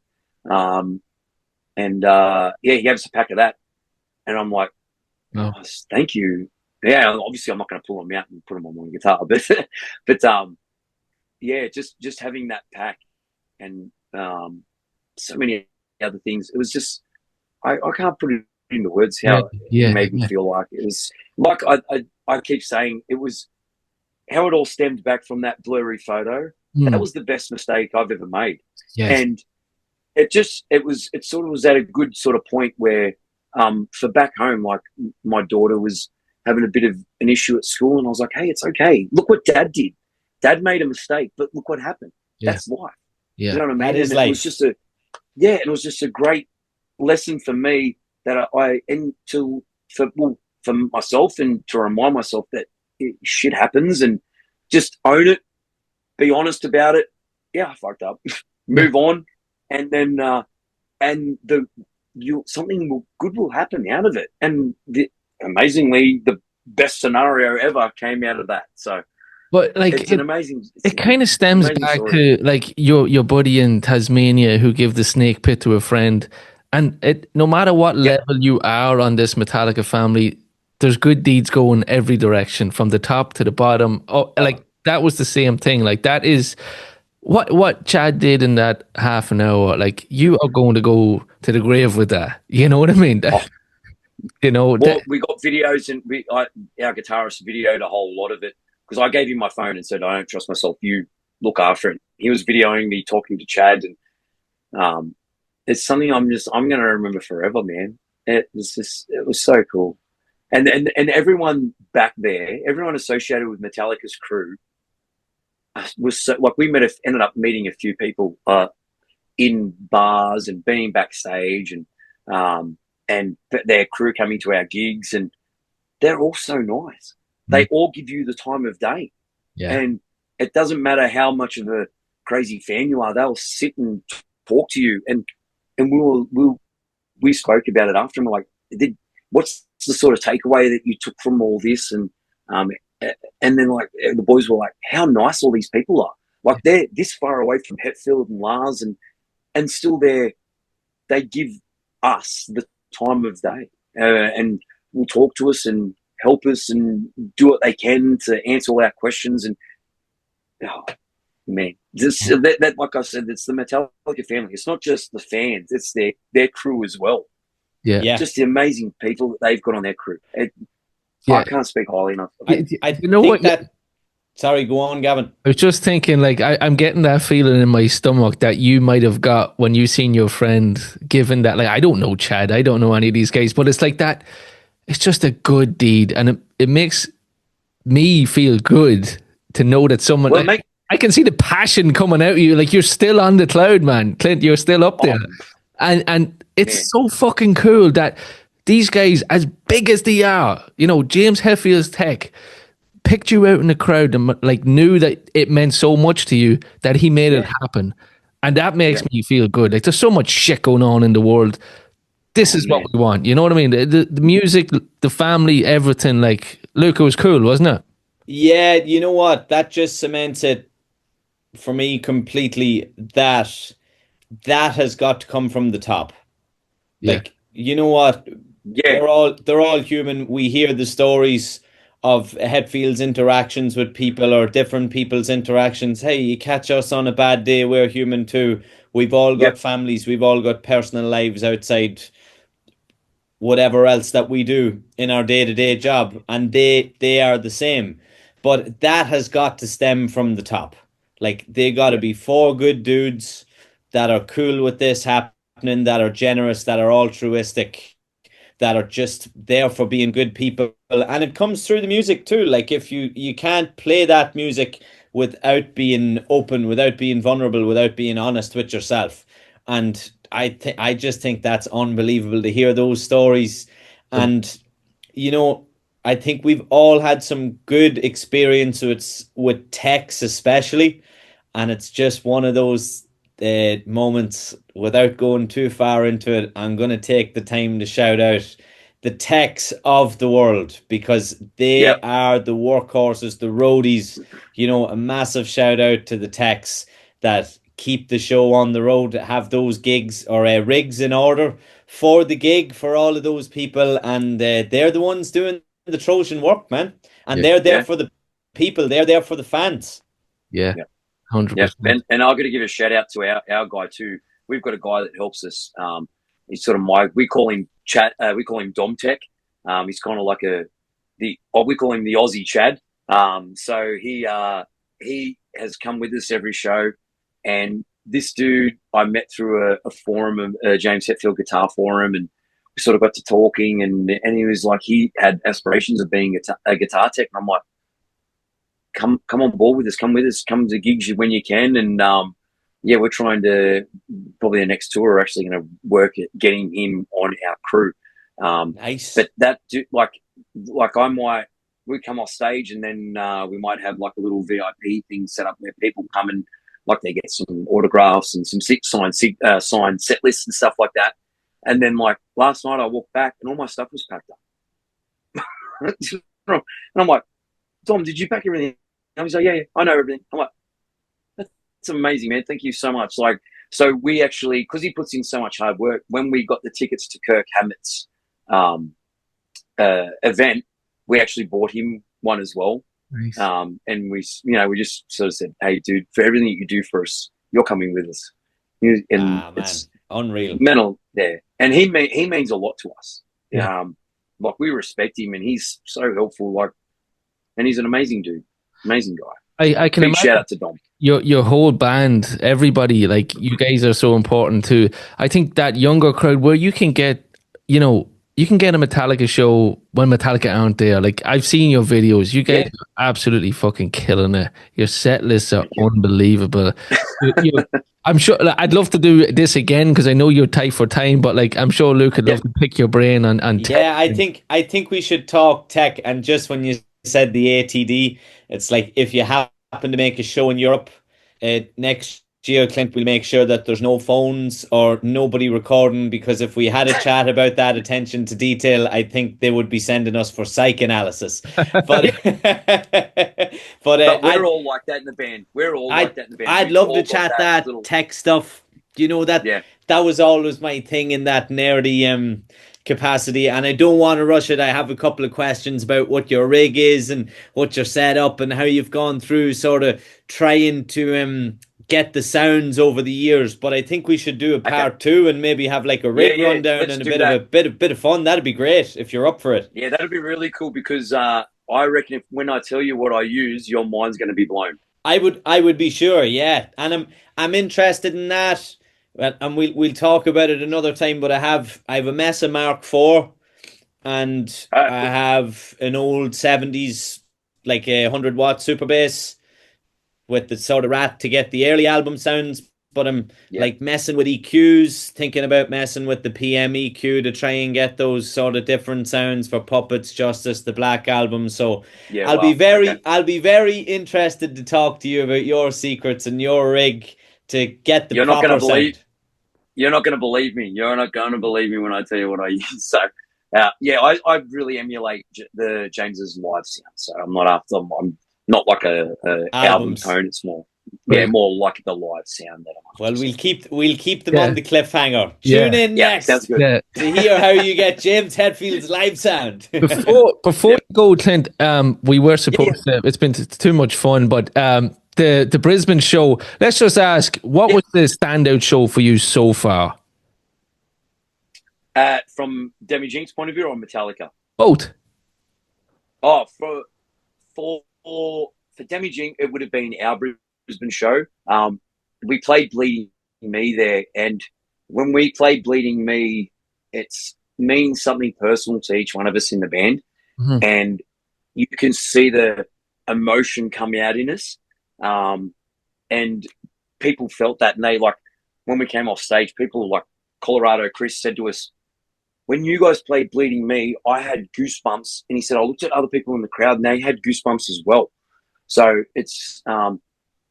He gave us a pack of that, and I'm like, oh, thank you. Yeah, obviously I'm not going to pull them out and put them on my guitar, but just having that pack and so many other things. It was just I can't put it into words how it made me feel. Like it was like I keep saying, it was how it all stemmed back from that blurry photo. That was the best mistake I've ever made. And it sort of was at a good sort of point where for back home, like my daughter was having a bit of an issue at school, and I was like, hey, it's okay. Look what Dad did. Dad made a mistake, but look what happened. That's life. You know what I mean? That is life. It was just a great lesson for me that for myself, and to remind myself that shit happens, and just own it, be honest about it. Yeah, I fucked up. Move on, and then something good will happen out of it. And amazingly, the best scenario ever came out of that. So, but like it's an amazing. It kind of stems back story. to like your buddy in Tasmania who gave the snake pit to a friend, and no matter what level you are on this Metallica family, there's good deeds going every direction from the top to the bottom. Oh, like that was the same thing. Like that is what Chad did in that half an hour. Like you are going to go to the grave with that. You know what I mean? We got videos, and our guitarist videoed a whole lot of it, because I gave him my phone and said, I don't trust myself. You look after it. He was videoing me talking to Chad, and it's something I'm going to remember forever, man. It was so cool. And everyone back there, everyone associated with Metallica's crew was so, like, we ended up meeting a few people in bars and being backstage, and their crew coming to our gigs, and they're all so nice. They all give you the time of day. Yeah. And it doesn't matter how much of a crazy fan you are, they'll sit and talk to you. And we spoke about it after, and we're like, what's the sort of takeaway that you took from all this? And then like the boys were like, how nice all these people are. Like they're this far away from Hetfield and Lars, and still they give us the time of day, and will talk to us and help us and do what they can to answer all our questions. And man, that like I said, it's the Metallica family. It's not just the fans; it's their crew as well. Yeah, just the amazing people that they've got on their crew. I can't speak highly enough. Sorry, go on, Gavin. I was just thinking, like, I'm getting that feeling in my stomach that you might have got when you seen your friend given that. Like, I don't know Chad, I don't know any of these guys, but it's like that. It's just a good deed, and it makes me feel good to know that someone. I can see the passion coming out of you. Like, you're still on the cloud, man. Clint, you're still up there, and it's so fucking cool that these guys, as big as they are, James Hetfield's tech, picked you out in the crowd and like knew that it meant so much to you that he made it happen, and that makes me feel good. Like, there's so much shit going on in the world. This is what we want. You know what I mean? The music, the family, everything. Like, Luke, it was cool, wasn't it? Yeah, you know what? That just cements it for me completely. That has got to come from the top. Yeah. Like, you know what? Yeah, they're all human. We hear the stories of Hetfield's interactions with people, or different people's interactions. Hey, you catch us on a bad day, we're human too. We've all got families, we've all got personal lives outside whatever else that we do in our day-to-day job, and they are the same. But that has got to stem from the top. Like, they got to be four good dudes that are cool with this happening, that are generous, that are altruistic, that are just there for being good people. And it comes through the music too. Like, if you can't play that music without being open, without being vulnerable, without being honest with yourself. And I just think that's unbelievable to hear those stories. And I think we've all had some good experience with techs especially, and it's just one of those moments. Without going too far into it, I'm going to take the time to shout out the techs of the world, because they are the workhorses, the roadies. A massive shout out to the techs that keep the show on the road, have those gigs or rigs in order for the gig for all of those people, and they're the ones doing the Trojan work, man. And they're there for the people, they're there for the fans. 100%. And I've got to give a shout out to our guy too. We've got a guy that helps us. He's sort of we call him Dom Tech. He's kind of like we call him the Aussie Chad. So he has come with us every show. And this dude I met through a forum, a James Hetfield guitar forum, and we sort of got to talking, and he was like, he had aspirations of being a guitar tech. And I'm like, come on board with us, come with us, come to gigs when you can. And we're trying to, probably the next tour, we're actually going to work at getting him on our crew. Nice. But that dude, like we come off stage, and then we might have like a little VIP thing set up where people come and like they get some autographs and some signed set lists and stuff like that. And then like last night I walked back and all my stuff was packed up. And I'm like, Tom, did you pack everything? And he's like, yeah, I know everything. I'm like, that's amazing, man. Thank you so much. Like, so we actually, because he puts in so much hard work, when we got the tickets to Kirk Hammett's event, we actually bought him one as well. Nice. And we just sort of said, hey, dude, for everything that you do for us, you're coming with us. And it's unreal. Mental there. And he means a lot to us. Yeah. Like we respect him, and he's so helpful. Like, and he's an amazing dude, amazing guy. I can Big imagine shout out to Dom. your whole band, everybody, like you guys are so important too. I think that younger crowd where you can get, you can get a Metallica show when Metallica aren't there. Like I've seen your videos, you guys are absolutely fucking killing it. Your set lists are unbelievable. I'm sure I'd love to do this again because I know you're tight for time, but like I'm sure Luke would love to pick your brain on tech. I think we should talk tech. And just when you said the ATD, it's like if you happen to make a show in Europe next year, Clint, will make sure that there's no phones or nobody recording, because if we had a chat about that attention to detail, I think they would be sending us for psychoanalysis. But we're all like that in the band. I'd love to chat that tech stuff. That was always my thing in that nerdy capacity, and I don't want to rush it. I have a couple of questions about what your rig is and what your setup and how you've gone through sort of trying to get the sounds over the years, but I think we should do a part 2 and maybe have like a rig rundown and a bit of fun. That'd be great if you're up for it. Yeah, that'd be really cool, because I reckon when I tell you what I use, your mind's going to be blown. I would be sure, yeah, and I'm interested in that, and we'll talk about it another time. But I have a Mesa Mark IV, and I have an old 70s like a 100-watt super bass with the sort of Rat to get the early album sounds, but I'm like messing with EQs, thinking about messing with the PM EQ to try and get those sort of different sounds for Puppets, Justice, the Black Album. So I'll be very interested to talk to you about your secrets and your rig to get the proper sound. You're not going to believe me. You're not going to believe me when I tell you what I use. So I really emulate the James's live sound. So I'm not like a album tone. It's more like the live sound that I'm. Well, we'll keep them on the cliffhanger. Tune in next to hear how you get James Hetfield's live sound. Before we go, Clint, we were supposed to. It's been too much fun, but the Brisbane show. Let's just ask, what was the standout show for you so far? From Demi Jink's point of view, or Metallica? Both. Oh, for Demi Jink, it would have been our Brisbane show. We played Bleeding Me there, and when we played Bleeding Me, it means something personal to each one of us in the band, and you can see the emotion come out in us. And people felt that, and they like when we came off stage, people like Colorado Chris said to us, when you guys played Bleeding Me, I had goosebumps. And he said, I looked at other people in the crowd and they had goosebumps as well. So it's,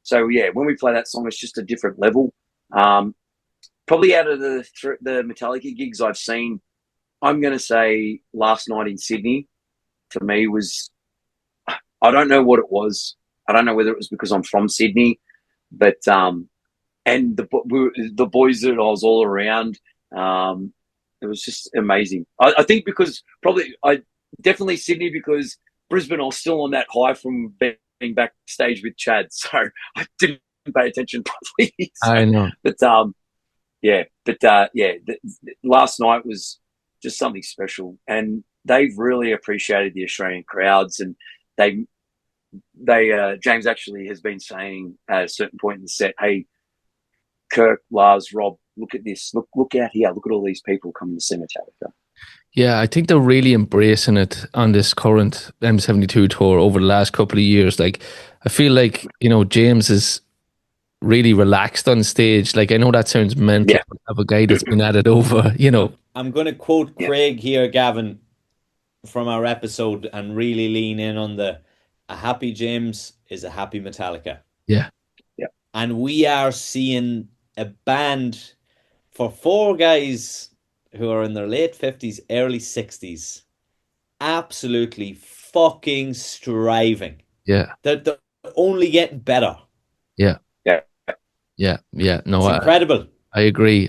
so yeah, when we play that song, it's just a different level. Probably out of the Metallica gigs I've seen, I'm going to say last night in Sydney for me was, I don't know what it was. I don't know whether it was because I'm from Sydney, but, and the boys that I was all around, it was just amazing. I think because definitely Sydney, because Brisbane, I was still on that high from being backstage with Chad. So I didn't pay attention properly. So, I know. But last night was just something special. And they've really appreciated the Australian crowds. And James actually has been saying at a certain point in the set, hey, Kirk, Lars, Rob, look at this. Look out here. Look at all these people coming to see Metallica. Yeah, I think they're really embracing it on this current M72 tour over the last couple of years. Like, I feel like, James is really relaxed on stage. Like, I know that sounds mental to have a guy that's been at it over, I'm going to quote Craig here, Gavin, from our episode and really lean in on a happy James is a happy Metallica. Yeah. Yeah. And we are seeing a band for 4 guys who are in their late 50s, early 60s, absolutely fucking striving. Yeah. They're only getting better. Yeah. Yeah. Yeah. Yeah. No, it's incredible. I agree.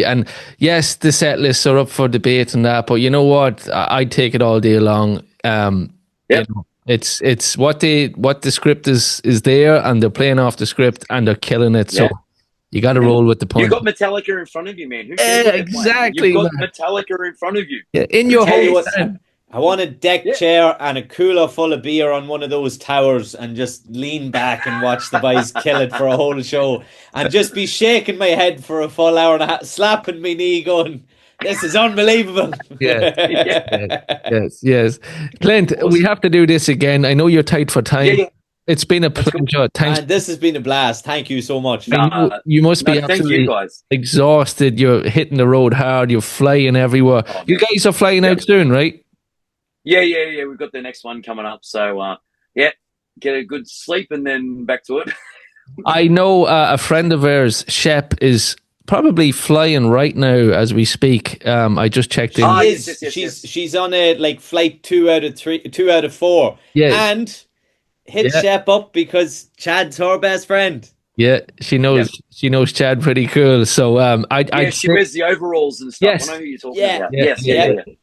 And yes, the set lists are up for debate and that, but you know what? I'd take it all day long. It's what the script is there, and they're playing off the script and they're killing it. So you got to roll with the punch. You've got Metallica in front of you, man. Exactly. You've got Metallica in front of you. Yeah, in your whole. I want a deck chair and a cooler full of beer on one of those towers and just lean back and watch the boys kill it for a whole show and just be shaking my head for a full hour and a half, slapping my knee going, this is unbelievable. Yes. Clint, we have to do this again. I know you're tight for time. Yeah. It's been a pleasure. Thanks. And this has been a blast. Thank you so much. You must be absolutely exhausted. You're hitting the road hard. You're flying everywhere. You guys are flying out soon, right? Yeah. We've got the next one coming up. So, get a good sleep and then back to it. I know a friend of ours, Shep, is probably flying right now as we speak. I just checked in. She's on a flight 2 out of 4. Yeah. And hit Shep up because Chad's her best friend. Yeah, she knows. Yeah. She knows Chad pretty cool. So she wears the overalls and stuff. Yes. I know who you're talking about. Yeah.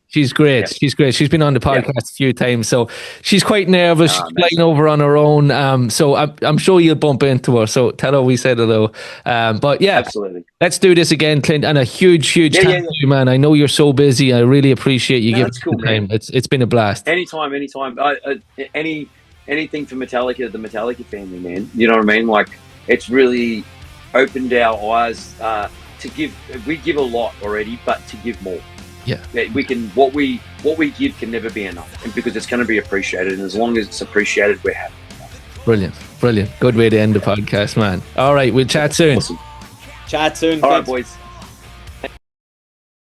She's great. Yeah. She's great. She's been on the podcast a few times, so she's quite nervous. She's flying over on her own. So I'm sure you'll bump into her. So tell her we said hello. But yeah, absolutely. Let's do this again, Clint. And a huge thank you, man. I know you're so busy. I really appreciate you giving me the time. It's been a blast. Anytime. Anything for Metallica, the Metallica family, man. You know what I mean? Like, it's really opened our eyes to give. We give a lot already, but to give more. Yeah, we can. What we give can never be enough, and because it's going to be appreciated, and as long as it's appreciated, we're happy. Brilliant. Good way to end the podcast, man. All right, we'll chat soon. Awesome. Chat soon. All right, boys.